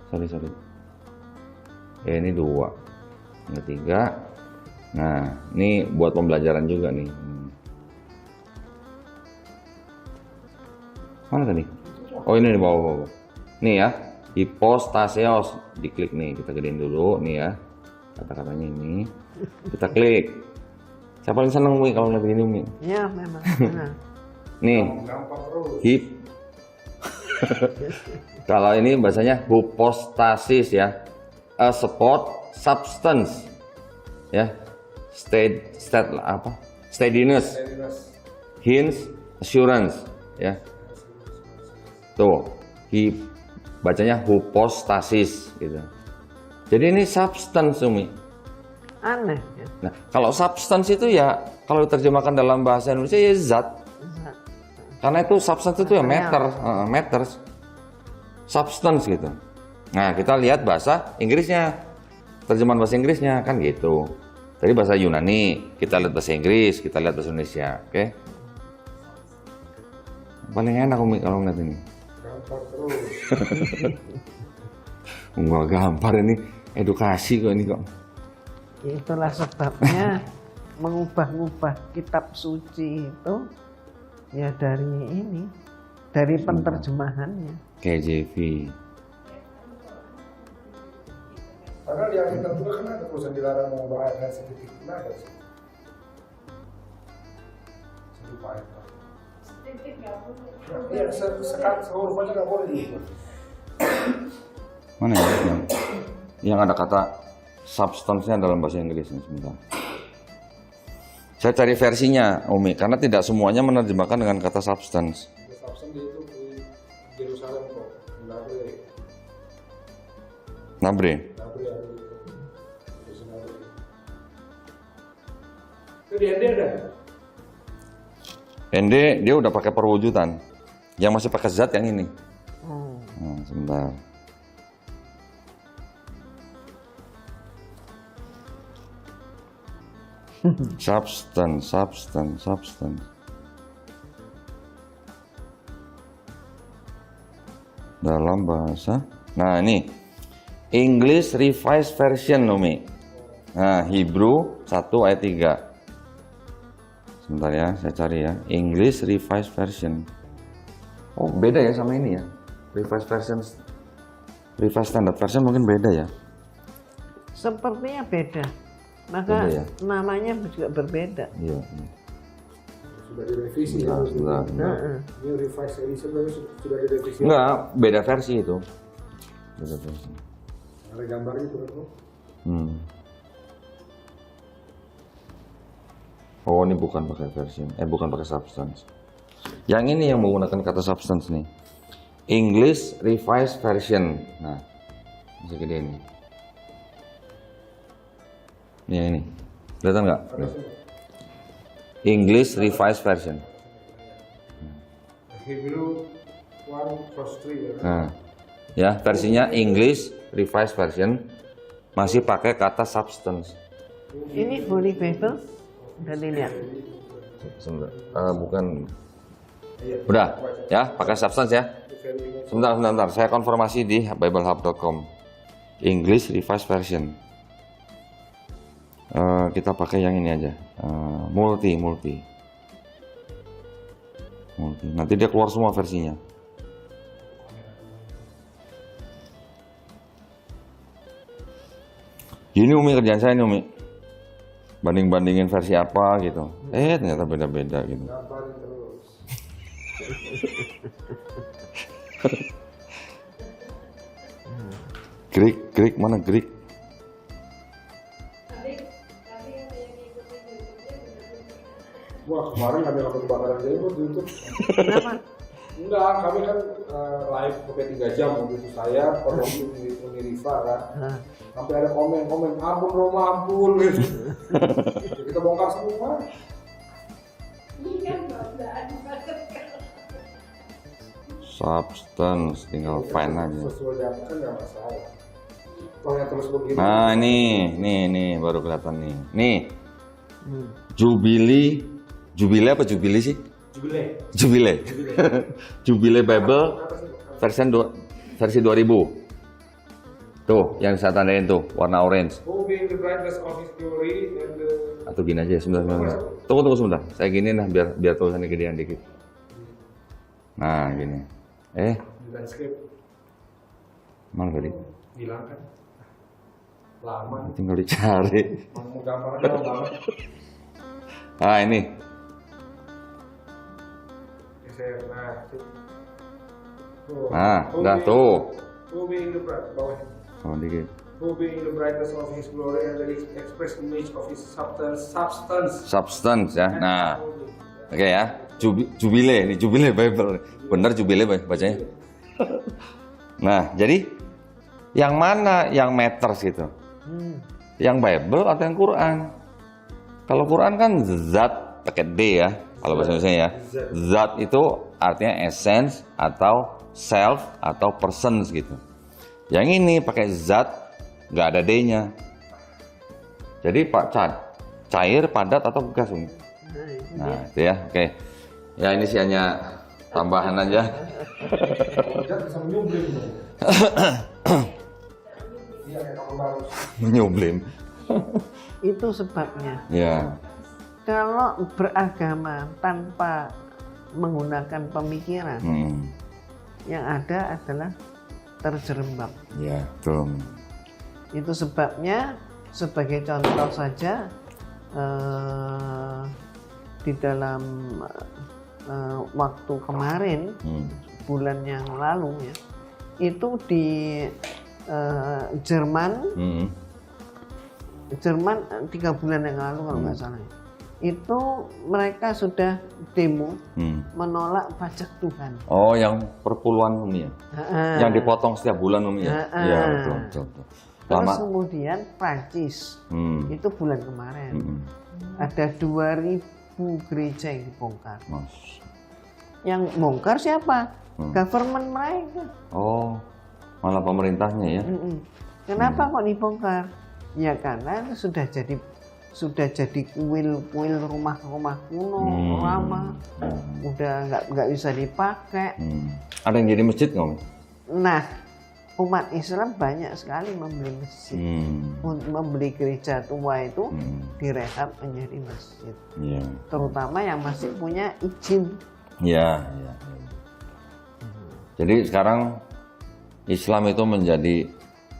Sorry. Ini 2. Ini 3. Nah ini buat pembelajaran juga nih. Mana tadi? Oh ini di bawah. Nih ya, hypostaseos. Diklik nih, kita gedein dulu nih ya. Kata-katanya ini. Kita klik. Siapa yang seneng Umi kalau ngeliat begini Umi? Ya memang. Nah. Nih, Gampang terus. kalau ini bahasanya hypostasis ya. A support substance. Ya. Steadiness. Hints, assurance ya. Tuh, bacanya hypostasis gitu. Jadi ini substance Umi. Aneh ya. Nah, kalau substance itu ya kalau diterjemahkan dalam bahasa Indonesia ya zat. Karena itu substance itu ya matters. Substance gitu. Nah, kita lihat bahasa Inggrisnya. Terjemahan bahasa Inggrisnya kan gitu. Tadi bahasa Yunani, kita lihat bahasa Inggris, kita lihat bahasa Indonesia, oke? Paling enak Umi kalau ngeliat ini. Gampang terus. Enggak gampang ini, edukasi kok ini kok. Itulah sebabnya mengubah-ubah kitab suci itu ya dari penerjemahannya. KJV. Padahal di akhir tertulis kan ada tulisan dilarang mengubah ayat sedikit. Nah, ada sih. Serupa ayat. Iya, seluruh aja nggak boleh diubah. Mana ya? Yang ada kata substance-nya dalam bahasa Inggris nih, sebentar. Saya cari versinya, Umi, karena tidak semuanya menerjemahkan dengan kata substance. Substance itu di Yerusalem kok, Nabre. Itu di ND ada. ND dia udah pakai perwujudan. Yang masih pakai zat yang ini. Nah, sebentar. Substance. Dalam bahasa. Nah, ini English Revised Version, Umi. Nah, Hebrew 1 ayat 3. Sebentar ya, saya cari ya. English Revised Version. Oh, beda ya sama ini ya. Revised Version, Revised Standard Version mungkin beda ya. Sepertinya beda. Maka Beda ya? namanya juga berbeda. Iya. Sudah direvisi ya. Sudah. Ini revised edition tapi sudah direvisi. Enggak, beda versi itu. Beda versi. Ada gambarnya itu kan? Oh, ini bukan pakai version. Bukan pakai substance. Yang ini yang menggunakan kata substance nih. English Revised Version. Nah, bisa gede ini. Ini. Kelihatan nggak? English Revised Version. Hebrew 1 verse 3 ya. Nah, ya versinya English Revised Version masih pakai kata substance. Ini Holy Bible. Udah dilihat. Sebentar. Bukan. Udah, ya pakai substance ya. Sebentar. Saya konfirmasi di biblehub.com. English Revised Version. Kita pakai yang ini aja. Multi. Nanti dia keluar semua versinya. Ini Umi kerjaan saya nih Umi. Banding-bandingin versi apa gitu. Ternyata beda-beda gitu. Gambarin terus. Greek mana Greek? Wah, kemarin kami lakukan kebakaran jenggot di YouTube. Kenapa? Enggak, kami kan live sampai 3 jam waktu itu saya, Romi Rifa kan. Sampai ada komen, ampun Roma, ampun gitu. Ya, kita bongkar semua. Substance, tinggal find aja. Sesuai data kan nggak masalah. Kalau yang terus begini. Nah, nih baru kelihatan nih. Nih. Jubile apa Jubili sih? Jubile. Jubile Bible versi 2000. Tuh, yang saya tandain tuh, warna orange. Who being the brightness of his glory and the... Atau gini aja, sebentar. Tunggu sebentar. Saya gini nah, biar tulisannya gedean dikit. Nah, gini. Di landscape. Mana tadi? Bilang kan. Lama. Tinggal dicari. Mau gambarnya lama banget. Ah, ini. Udah tuh. Who being the bright, bawah. Oh, dikit. Who being the brightness of his glory and the express image of his substance. Ya. Nah. Oke ya. Jubile, ini Jubile Bible. Bener Jubile bacanya. Nah, jadi yang mana yang matters gitu? Yang Bible atau yang Quran? Kalau Quran kan zat pakai D ya, kalau bahasa Indonesia ya. Zat itu artinya essence atau self atau persons gitu. Yang ini pakai zat, nggak ada D-nya. Jadi cair, padat atau gas? Nah, itu ya, oke. Ya ini sih hanya tambahan aja. Menyublim. Itu sebabnya. Ya. Kalau beragama tanpa menggunakan pemikiran, yang ada adalah terjerembab. Ya, betul. Itu sebabnya, sebagai contoh saja, di dalam waktu kemarin, bulan yang lalu ya, itu di Jerman 3 bulan yang lalu kalau nggak salah, itu mereka sudah demo menolak pajak Tuhan. Oh, yang perpuluhan Umi ya? Yang dipotong setiap bulan Umi ya? Iya, betul. Terus kemudian Prancis, itu bulan kemarin, ada 2000 gereja yang dibongkar. Yang bongkar siapa? Government mereka. Oh, malah pemerintahnya ya? Kenapa kok dibongkar? Ya karena sudah jadi sudah jadi kuil-kuil rumah-rumah kuno lama, udah nggak bisa dipakai. Ada yang jadi masjid nggak, Umi? Nah, umat Islam banyak sekali membeli masjid, membeli gereja tua itu direhab menjadi masjid. Iya. Terutama yang masih punya izin. Iya. Jadi sekarang Islam itu menjadi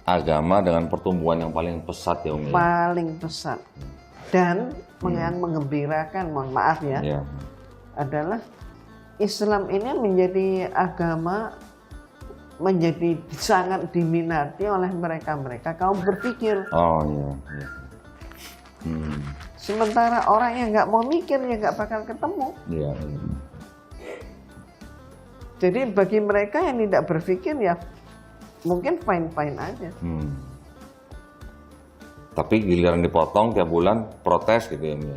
agama dengan pertumbuhan yang paling pesat ya, Umi. Paling pesat. Dan yang menggembirakan, mohon maaf ya, adalah Islam ini menjadi agama, menjadi sangat diminati oleh mereka kaum berpikir. Oh iya. Sementara orang yang nggak mau mikir ya nggak bakal ketemu. Iya. Jadi bagi mereka yang tidak berpikir ya mungkin fine aja. Tapi giliran dipotong tiap bulan protes gitu ya, Umi.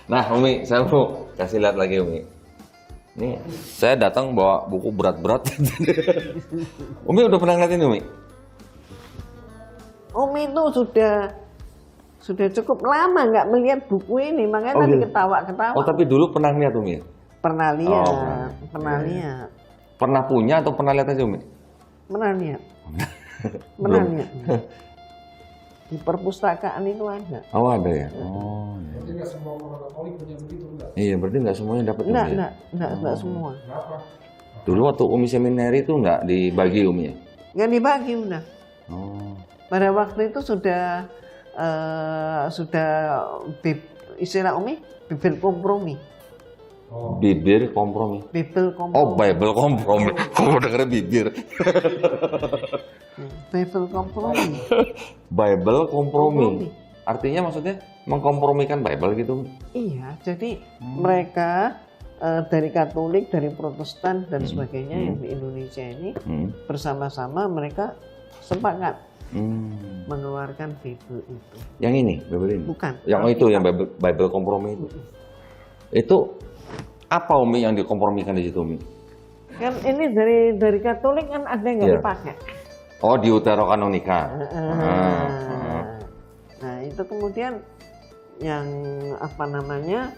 Nah, Umi, saya mau kasih lihat lagi, Umi. Ini saya datang bawa buku berat-berat. Umi udah pernah ngeliat ini, Umi? Umi itu sudah cukup lama nggak melihat buku ini, makanya tadi gitu. ketawa-ketawa. Oh, tapi dulu pernah lihat, Umi? Pernah lihat, Oh, pernah lihat. Pernah punya atau pernah lihat aja, Umi? Pernah lihat. Pernah lihat. Di perpustakaan itu ada. Oh, ada ya? Oh, iya. Jadi nggak semua orang Katolik punya begitu, enggak? Iya, berarti nggak semuanya dapat, Umi, ya? Enggak semua. Kenapa? Dulu waktu Umi seminari itu nggak dibagi, Umi ya? Nggak dibagi udah. Oh. Pada waktu itu sudah istilah Umi Bibel kompromi. Bibir kompromi. Bibel kompromi. Oh, Bible kompromi. Kok dengernya bibir? Bibel kompromi. Bible kompromi. Kompromi. Artinya maksudnya mengkompromikan Bible gitu? Iya, jadi mereka dari Katolik, dari Protestan dan sebagainya yang di Indonesia ini bersama-sama mereka sepakat mengeluarkan Bible itu. Yang ini, Bible ini? Bukan. Yang itu, yang Bible kompromi itu. Itu apa, Umi, yang dikompromikan di situ, Umi? Kan ini dari Katolik kan ada yang nggak dipakai. Oh, Deuterokanonika. Nah itu kemudian yang apa namanya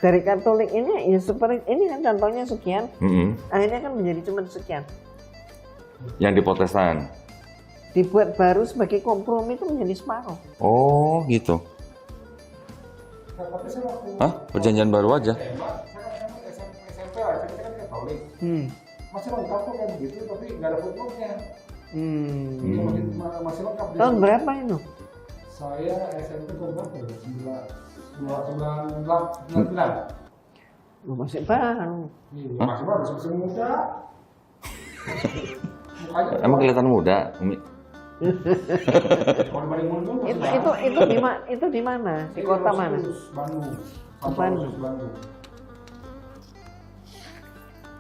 dari Katolik ini ya seperti ini kan contohnya sekian, akhirnya kan menjadi cuma sekian. Yang di Protestan. Dibuat baru sebagai kompromi itu menjadi separuh. Oh, gitu. Nah, tapi saya waktu Hah? Perjanjian baru aja? saya SMP lah, saya kan Katolik. Masih lengkap tuh kayak begitu, tapi nggak ada footnote-nya. Masih lengkap. Tahun berapa itu? Saya SMP tahun berapa ya? 99. Masih baru. Masih baru, masih muda. Mukanya Emang kelihatan muda, Umi? kalau dibanding mundur masih Itu di mana? Di kota mana? Bandung. Bandung.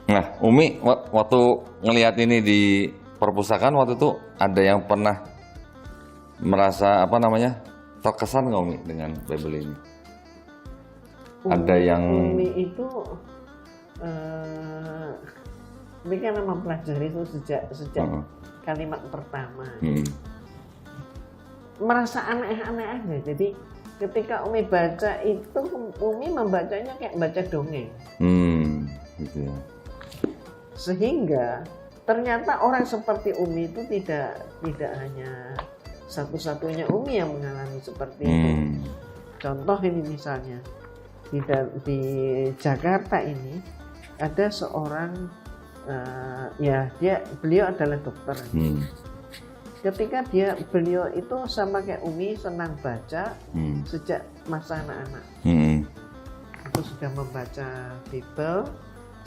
Nah, Umi waktu ngelihat ini di perpustakaan waktu itu ada yang pernah merasa apa namanya terkesan nggak, Umi, dengan Bible ini? Ada yang Umi itu Umi kan mempelajari itu sejak kalimat pertama. Merasa aneh-aneh aja. Jadi ketika Umi baca itu, Umi membacanya kayak baca dongeng. Gitu ya. Sehingga ternyata orang seperti Umi itu tidak hanya satu-satunya Umi yang mengalami seperti itu. Contoh ini misalnya di Jakarta ini ada seorang beliau adalah dokter. Ketika beliau itu sama kayak Umi senang baca sejak masa anak-anak. Itu sudah membaca Bible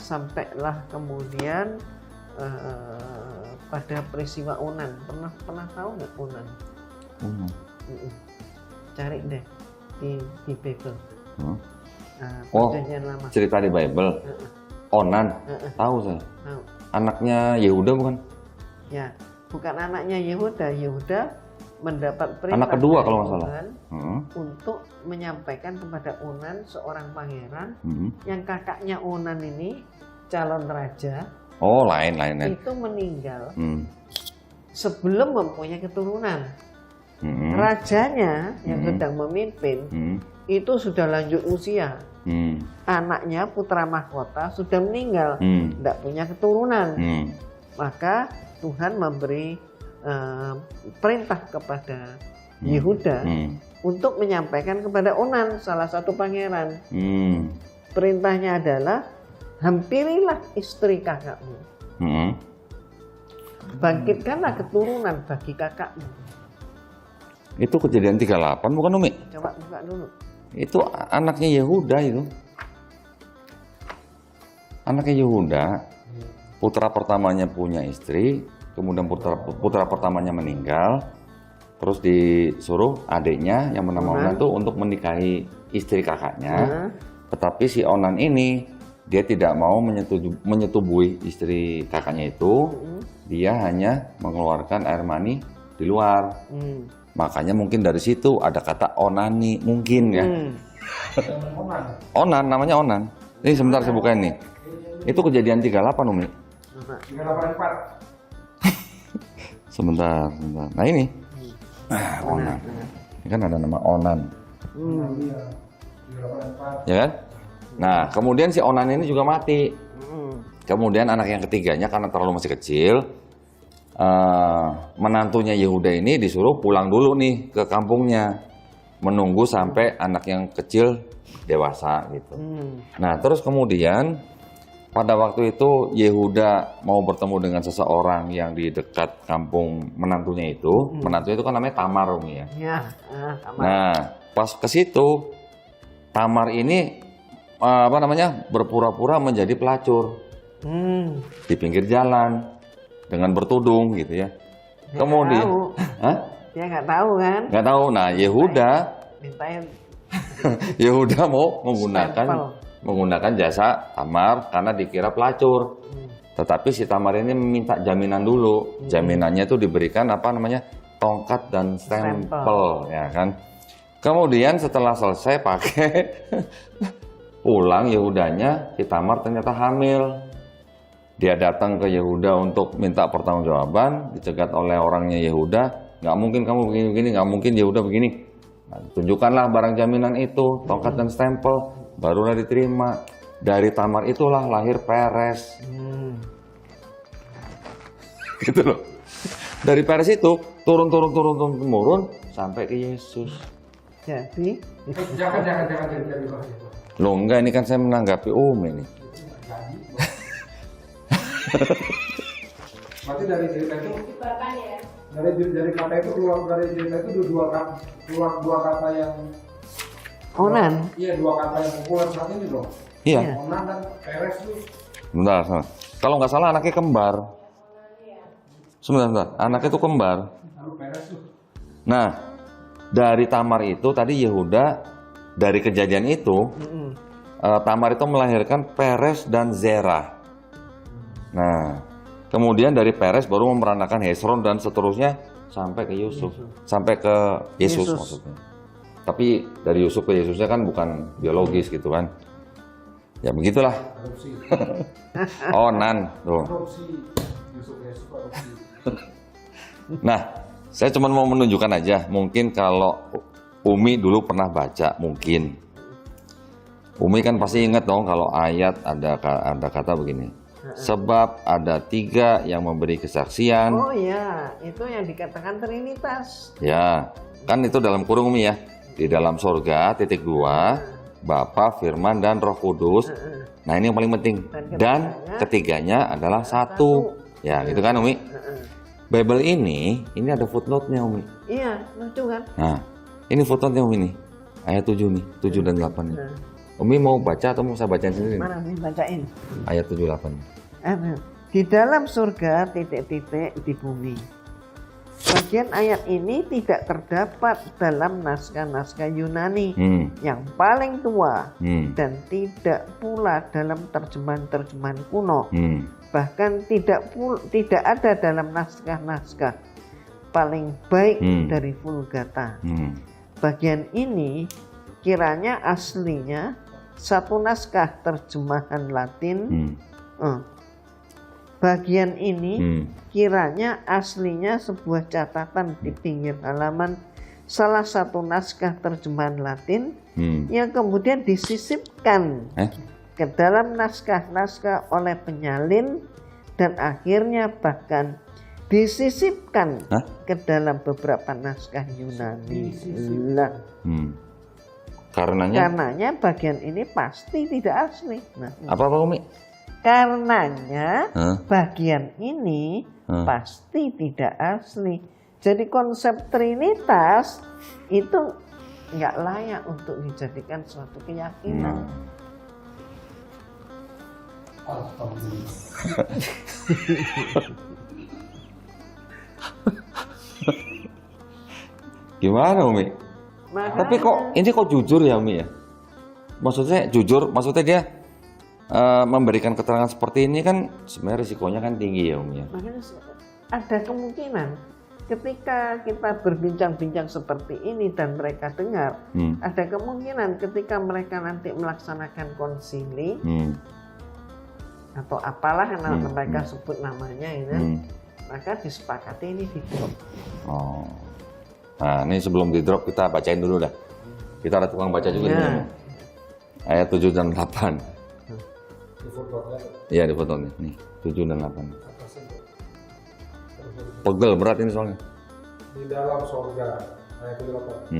sampailah kemudian pada peristiwa Unan. Pernah tahu nggak Unan? Cari deh di Bible. Perjanjian lama. Cerita di Bible. Onan, tahu saya. Tahu. Anaknya Yehuda bukan? Ya, bukan anaknya Yehuda. Yehuda mendapat perintah Anak kedua dari kalau nggak salah. Tuhan untuk menyampaikan kepada Onan, seorang pangeran yang kakaknya Onan ini calon raja. Oh, lain. Itu meninggal sebelum mempunyai keturunan. Rajanya yang sedang memimpin itu sudah lanjut usia. Anaknya putra mahkota sudah meninggal, tidak punya keturunan. Maka Tuhan memberi perintah kepada Yehuda untuk menyampaikan kepada Onan, salah satu pangeran. Perintahnya adalah hampirilah istri kakakmu. Bangkitkanlah keturunan bagi kakakmu. Itu Kejadian 38 bukan Umi? Coba buka dulu. Itu anaknya Yehuda itu. Anaknya Yehuda, putra pertamanya punya istri, kemudian putra pertamanya meninggal, terus disuruh adiknya yang bernama Onan itu untuk menikahi istri kakaknya. Tetapi si Onan ini dia tidak mau menyetubuhi istri kakaknya itu, dia hanya mengeluarkan air mani di luar. Makanya mungkin dari situ ada kata onani mungkin ya. Onan, namanya Onan. Ini sebentar saya buka ini. Itu Kejadian 38 Umi. 384. Sebentar. Nah ini. Onan. Ini kan ada nama Onan. Ya kan? Nah, kemudian si Onan ini juga mati. Kemudian anak yang ketiganya karena terlalu masih kecil, menantunya Yehuda ini disuruh pulang dulu nih ke kampungnya, menunggu sampai anak yang kecil dewasa gitu. Nah, terus kemudian pada waktu itu Yehuda mau bertemu dengan seseorang yang di dekat kampung menantunya itu. Menantunya itu kan namanya Tamar, Umi ya. Tamar. Nah, pas ke situ Tamar ini berpura-pura menjadi pelacur di pinggir jalan dengan bertudung gitu ya. Kemudian, dia nggak tahu kan? Nggak tahu. Nah, Yehuda Yehuda mau menggunakan jasa Tamar karena dikira pelacur. Tetapi si Tamar ini meminta jaminan dulu. Jaminannya itu diberikan tongkat dan stempel ya kan. Kemudian setelah selesai pakai pulang Yehudanya, si Tamar ternyata hamil. Dia datang ke Yehuda untuk minta pertanggungjawaban, dicegat oleh orangnya Yehuda, nggak mungkin kamu begini-begini, nggak mungkin Yehuda begini. Nah, tunjukkanlah barang jaminan itu, tongkat dan stempel, barulah diterima. Dari Tamar itulah lahir Peres. Gitu loh. Dari Peres itu turun sampai ke Yesus. Jadi, Jangan. Loh enggak, ini kan saya menanggapi Umi nih. Berarti dari cerita itu dari kata itu keluar dua kata yang Onan. Iya, dua kata yang populer saat ini dong. Iya. Onan dan Peres tuh. Bentar. Kalau nggak salah anaknya kembar. Sebentar. Anaknya itu kembar. Nah, dari Tamar itu tadi Yehuda, dari kejadian itu, Tamar itu melahirkan Peres dan Zerah. Nah, kemudian dari Peres baru memeranakan Hesron dan seterusnya sampai ke Yusuf. Sampai ke Yesus maksudnya. Tapi dari Yusuf ke Yesusnya kan bukan biologis gitu kan. Ya begitulah. Onan tuh. Nah, saya cuma mau menunjukkan aja. Mungkin kalau Umi dulu pernah baca, mungkin Umi kan pasti ingat dong kalau ayat ada kata begini. Sebab ada 3 yang memberi kesaksian. Oh ya, itu yang dikatakan Trinitas. Ya, kan itu dalam kurung Umi ya. Di dalam surga, titik 2, Bapa, Firman, dan Roh Kudus. Nah ini yang paling penting. Dan ketiganya adalah satu. Ya, gitu kan Umi? Bible ini ada footnote-nya Umi. Iya, lucu kan? Nah, ini footnote-nya Umi nih. Ayat 7 nih, 7 dan 8 nih. Umi mau baca atau mau saya bacain sendiri? Mana Umi bacain? Ayat 7, 8. Di dalam surga titik-titik di bumi. Bagian ayat ini tidak terdapat dalam naskah-naskah Yunani yang paling tua dan tidak pula dalam terjemahan-terjemahan kuno. Bahkan tidak ada dalam naskah-naskah paling baik dari Vulgata. Bagian ini kiranya aslinya satu naskah terjemahan Latin bagian ini kiranya aslinya sebuah catatan di pinggir halaman salah satu naskah terjemahan Latin yang kemudian disisipkan ke dalam naskah-naskah oleh penyalin dan akhirnya bahkan disisipkan ke dalam beberapa naskah Yunani. Karenanya bagian ini pasti tidak asli. Nah, apa Umi? Karenanya bagian ini pasti tidak asli. Jadi konsep Trinitas itu nggak layak untuk dijadikan suatu keyakinan. Gimana Umi? Tapi ini kok jujur ya Umi ya? Maksudnya jujur, maksudnya dia memberikan keterangan seperti ini kan sebenarnya risikonya kan tinggi ya Umi ya? Makanya ada kemungkinan ketika kita berbincang-bincang seperti ini dan mereka dengar, ada kemungkinan ketika mereka nanti melaksanakan konsili atau apalah yang mereka sebut namanya ini, maka disepakati ini di drop. Nah ini sebelum di drop kita bacain dulu dah. Kita ada tukang baca juga nih. Ayat 7 dan 8. Iya di fotonya. Nih 7 dan 8. Pegel berat ini soalnya. Di dalam sorga. Ayat 8.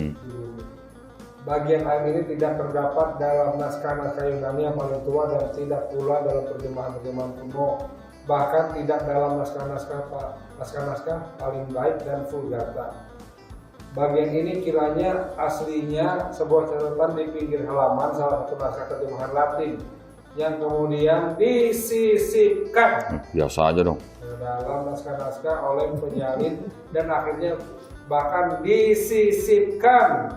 Bagian ayat ini tidak terdapat dalam naskah-naskah Yunani yang paling tua dan tidak pula dalam terjemahan-terjemahan kuno. Bahkan tidak dalam naskah-naskah paling baik dan Vulgata. Bagian ini kiranya aslinya sebuah catatan di pinggir halaman salah satu naskah terjemahan Latin yang kemudian disisipkan biasa aja dong ke dalam naskah-naskah oleh penyalin dan akhirnya bahkan disisipkan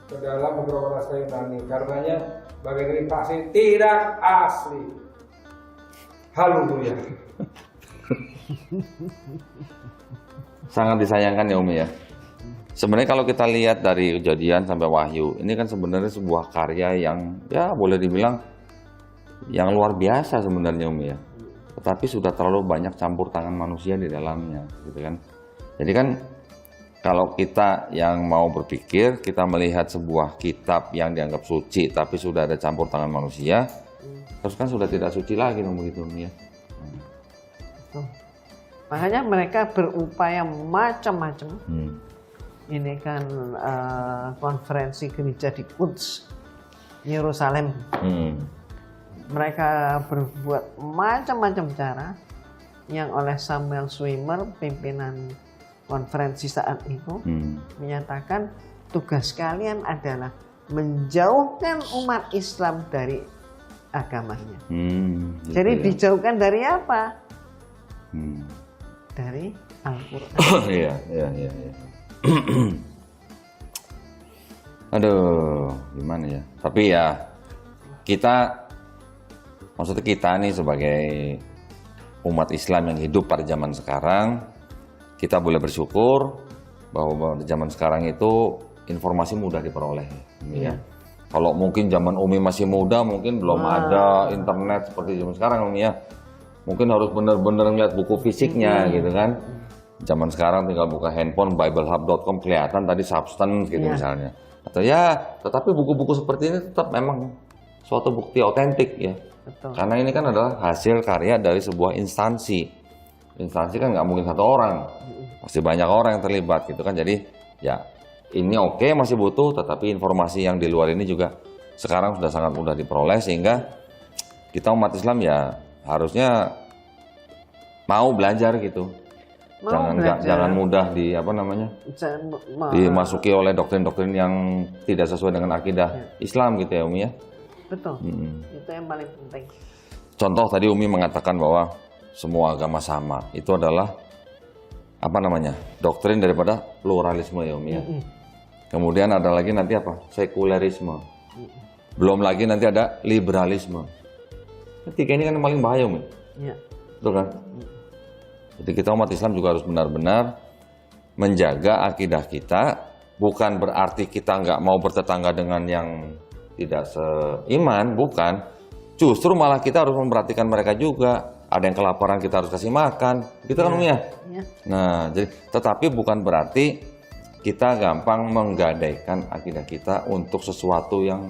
ke dalam beberapa naskah Yunani. Karenanya bagian ini pasti tidak asli. Haleluya. Sangat disayangkan ya Umi ya. Sebenarnya kalau kita lihat dari Kejadian sampai Wahyu, ini kan sebenarnya sebuah karya yang ya boleh dibilang yang luar biasa sebenarnya Umi ya. Tetapi sudah terlalu banyak campur tangan manusia di dalamnya, gitu kan. Jadi kan kalau kita yang mau berpikir, kita melihat sebuah kitab yang dianggap suci, tapi sudah ada campur tangan manusia, terus kan sudah tidak suci lagi dong begitu Umi ya. Makanya mereka berupaya macam-macam. Ini kan konferensi gereja di Quds, Yerusalem. Mereka berbuat macam-macam cara yang oleh Samuel Swimmer, pimpinan konferensi saat itu, menyatakan tugas kalian adalah menjauhkan umat Islam dari agamanya. Gitu jadi ya. Dijauhkan dari apa? Dari Al-Quran. Iya. Aduh, gimana ya? Tapi ya maksudnya kita nih sebagai umat Islam yang hidup pada zaman sekarang, kita boleh bersyukur bahwa pada zaman sekarang itu informasi mudah diperoleh. Ya. Kalau mungkin zaman Umi masih muda, mungkin belum ada internet seperti zaman sekarang Umi ya. Mungkin harus benar-benar ngeliat buku fisiknya gitu kan. Zaman sekarang tinggal buka handphone, biblehub.com kelihatan tadi substance gitu misalnya. Atau ya, tetapi buku-buku seperti ini tetap memang suatu bukti otentik ya. Betul. Karena ini kan adalah hasil karya dari sebuah instansi. Instansi kan nggak mungkin satu orang, pasti banyak orang yang terlibat gitu kan. Jadi ya ini oke, masih butuh, tetapi informasi yang di luar ini juga sekarang sudah sangat mudah diperoleh sehingga kita umat Islam ya harusnya mau belajar gitu. Jangan mudah dimasuki oleh doktrin-doktrin yang tidak sesuai dengan akidah Islam gitu ya Umi ya. Betul. Itu yang paling penting. Contoh tadi Umi mengatakan bahwa semua agama sama. Itu adalah doktrin daripada pluralisme ya Umi ya. Kemudian ada lagi nanti sekulerisme. Belum lagi nanti ada liberalisme. Ketiga ini kan yang paling bahaya Umi. Iya. Betul kan? Jadi kita umat Islam juga harus benar-benar menjaga akidah kita. Bukan berarti kita nggak mau bertetangga dengan yang tidak seiman, bukan. Justru malah kita harus memperhatikan mereka juga. ada yang kelaparan kita harus kasih makan, gitu kan Umi ya? Ya. Nah, jadi tetapi bukan berarti kita gampang menggadaikan akidah kita untuk sesuatu yang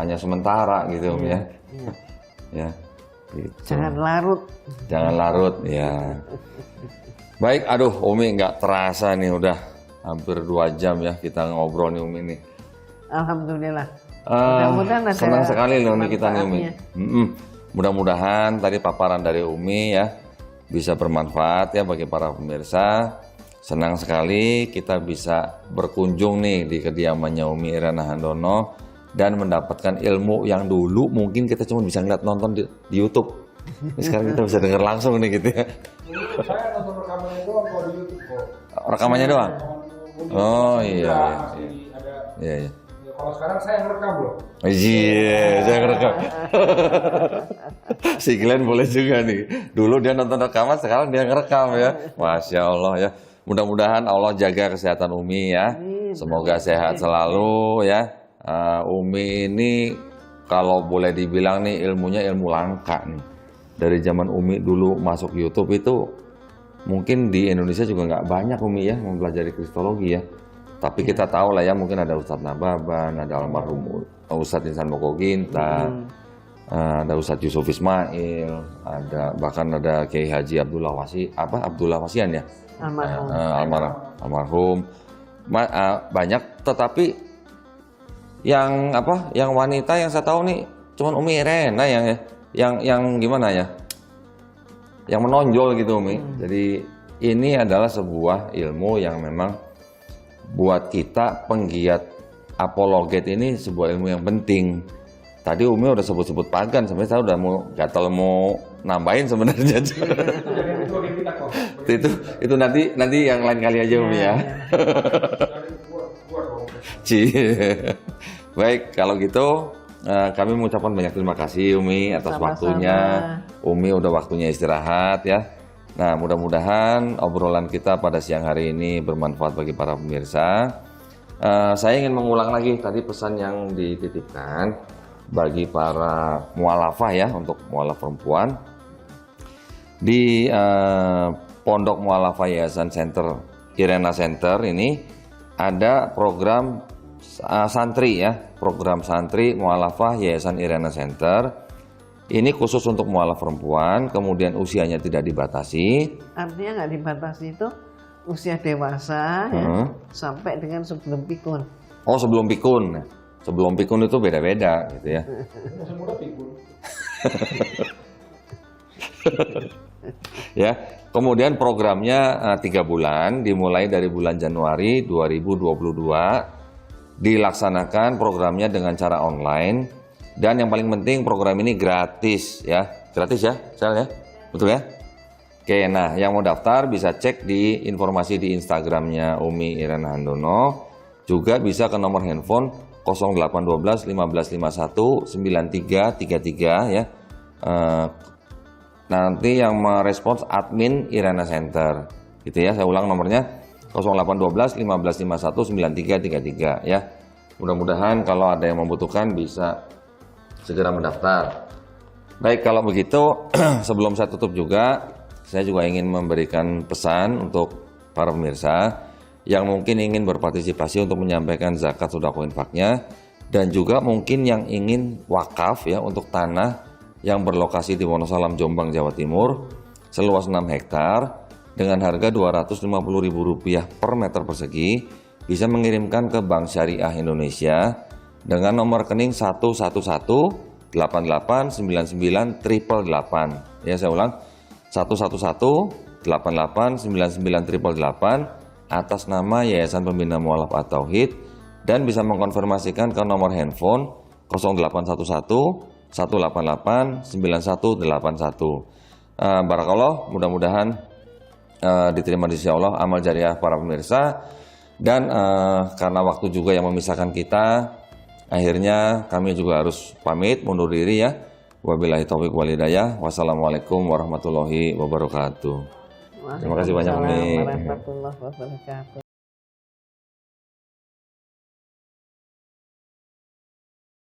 hanya sementara gitu Umi ya. Ya. Gitu. Jangan larut. Jangan larut ya. Baik, aduh Umi nggak terasa nih udah hampir 2 jam ya kita ngobrol nih Umi nih. Alhamdulillah. Mudah-mudahan ada senang sekali nih Umi kita nih Umi. manfaatnya. Mudah-mudahan tadi paparan dari Umi ya bisa bermanfaat ya bagi para pemirsa. Senang sekali kita bisa berkunjung nih di kediamannya Umi Irana Handono dan mendapatkan ilmu yang dulu mungkin kita cuma bisa ngeliat nonton di YouTube. Sekarang kita bisa dengar langsung nih gitu ya. Saya nonton rekamannya doang kalau di YouTube kok. Rekamannya doang? Oh iya. Masih ada. Iya. Ya, kalau sekarang saya ngerekam loh. Iya, saya ngerekam. Si Glenn boleh juga nih. Dulu dia nonton rekaman, sekarang dia ngerekam ya. Masya Allah ya. Mudah-mudahan Allah jaga kesehatan Umi ya. Semoga sehat selalu ya. Umi ini kalau boleh dibilang nih ilmunya ilmu langka nih. Dari zaman Umi dulu masuk YouTube itu mungkin di Indonesia juga nggak banyak Umi ya mempelajari kristologi ya. Tapi kita tahu lah ya mungkin ada Ustadz Nababan, ada almarhum Ustadz Insan Moko Ginta, ada Ustadz Yusuf Ismail, bahkan ada Kiai Haji Abdullah Wasian ya. Almarhum. Banyak, tetapi yang wanita yang saya tahu nih cuman Umi Irena yang gimana ya, yang menonjol gitu Umi. Jadi ini adalah sebuah ilmu yang memang buat kita penggiat apologet ini sebuah ilmu yang penting. Tadi Umi udah sebut-sebut pagan, sebenarnya saya udah mau nambahin sebenarnya. itu nanti yang lain kali aja Umi ya. Baik, kalau gitu kami mengucapkan banyak terima kasih Umi atas waktunya. Umi udah waktunya istirahat ya. Nah, mudah-mudahan obrolan kita pada siang hari ini bermanfaat bagi para pemirsa. Saya ingin mengulang lagi tadi pesan yang dititipkan bagi para mualafah ya, untuk mualaf perempuan. Di Pondok Mualafah Yayasan Center Irena Center ini ada program santri ya, program santri mualafah Yayasan Irena Center. Ini khusus untuk mualaf perempuan, kemudian usianya tidak dibatasi. Artinya nggak dibatasi itu usia dewasa ya, sampai dengan sebelum pikun. Oh, sebelum pikun. Sebelum pikun itu beda-beda gitu ya. Masih muda pikun. Ya, kemudian programnya 3 bulan, dimulai dari bulan Januari 2022, dilaksanakan programnya dengan cara online, dan yang paling penting program ini gratis ya, Sel ya, betul ya? Oke, nah yang mau daftar bisa cek di informasi di Instagramnya Umi Irana Handono, juga bisa ke nomor handphone 0812 1551 9333 ya. Nanti yang merespons admin Irena Center gitu ya. Saya ulang nomornya 0812 1551 9333 ya. Mudah-mudahan kalau ada yang membutuhkan bisa segera mendaftar. Baik, kalau begitu sebelum saya tutup juga, saya juga ingin memberikan pesan untuk para pemirsa yang mungkin ingin berpartisipasi untuk menyampaikan zakat sedekah infaknya, dan juga mungkin yang ingin wakaf ya untuk tanah yang berlokasi di Wonosalam, Jombang, Jawa Timur, seluas 6 hektar dengan harga Rp250.000 per meter persegi, bisa mengirimkan ke Bank Syariah Indonesia dengan nomor rekening 111889988. Ya, saya ulang, 111889988 atas nama Yayasan Pembina Mualaf At-Tauhid, dan bisa mengkonfirmasikan ke nomor handphone 0811 188 9181. Barakallah, mudah-mudahan diterima di sisi Allah amal jariah para pemirsa. Dan karena waktu juga yang memisahkan kita, akhirnya kami juga harus pamit mundur diri ya. Wabillahi taufiq wal hidayah. Wassalamualaikum warahmatullahi wabarakatuh. Terima kasih banyak Umi. Warahmatullahi wabarakatuh.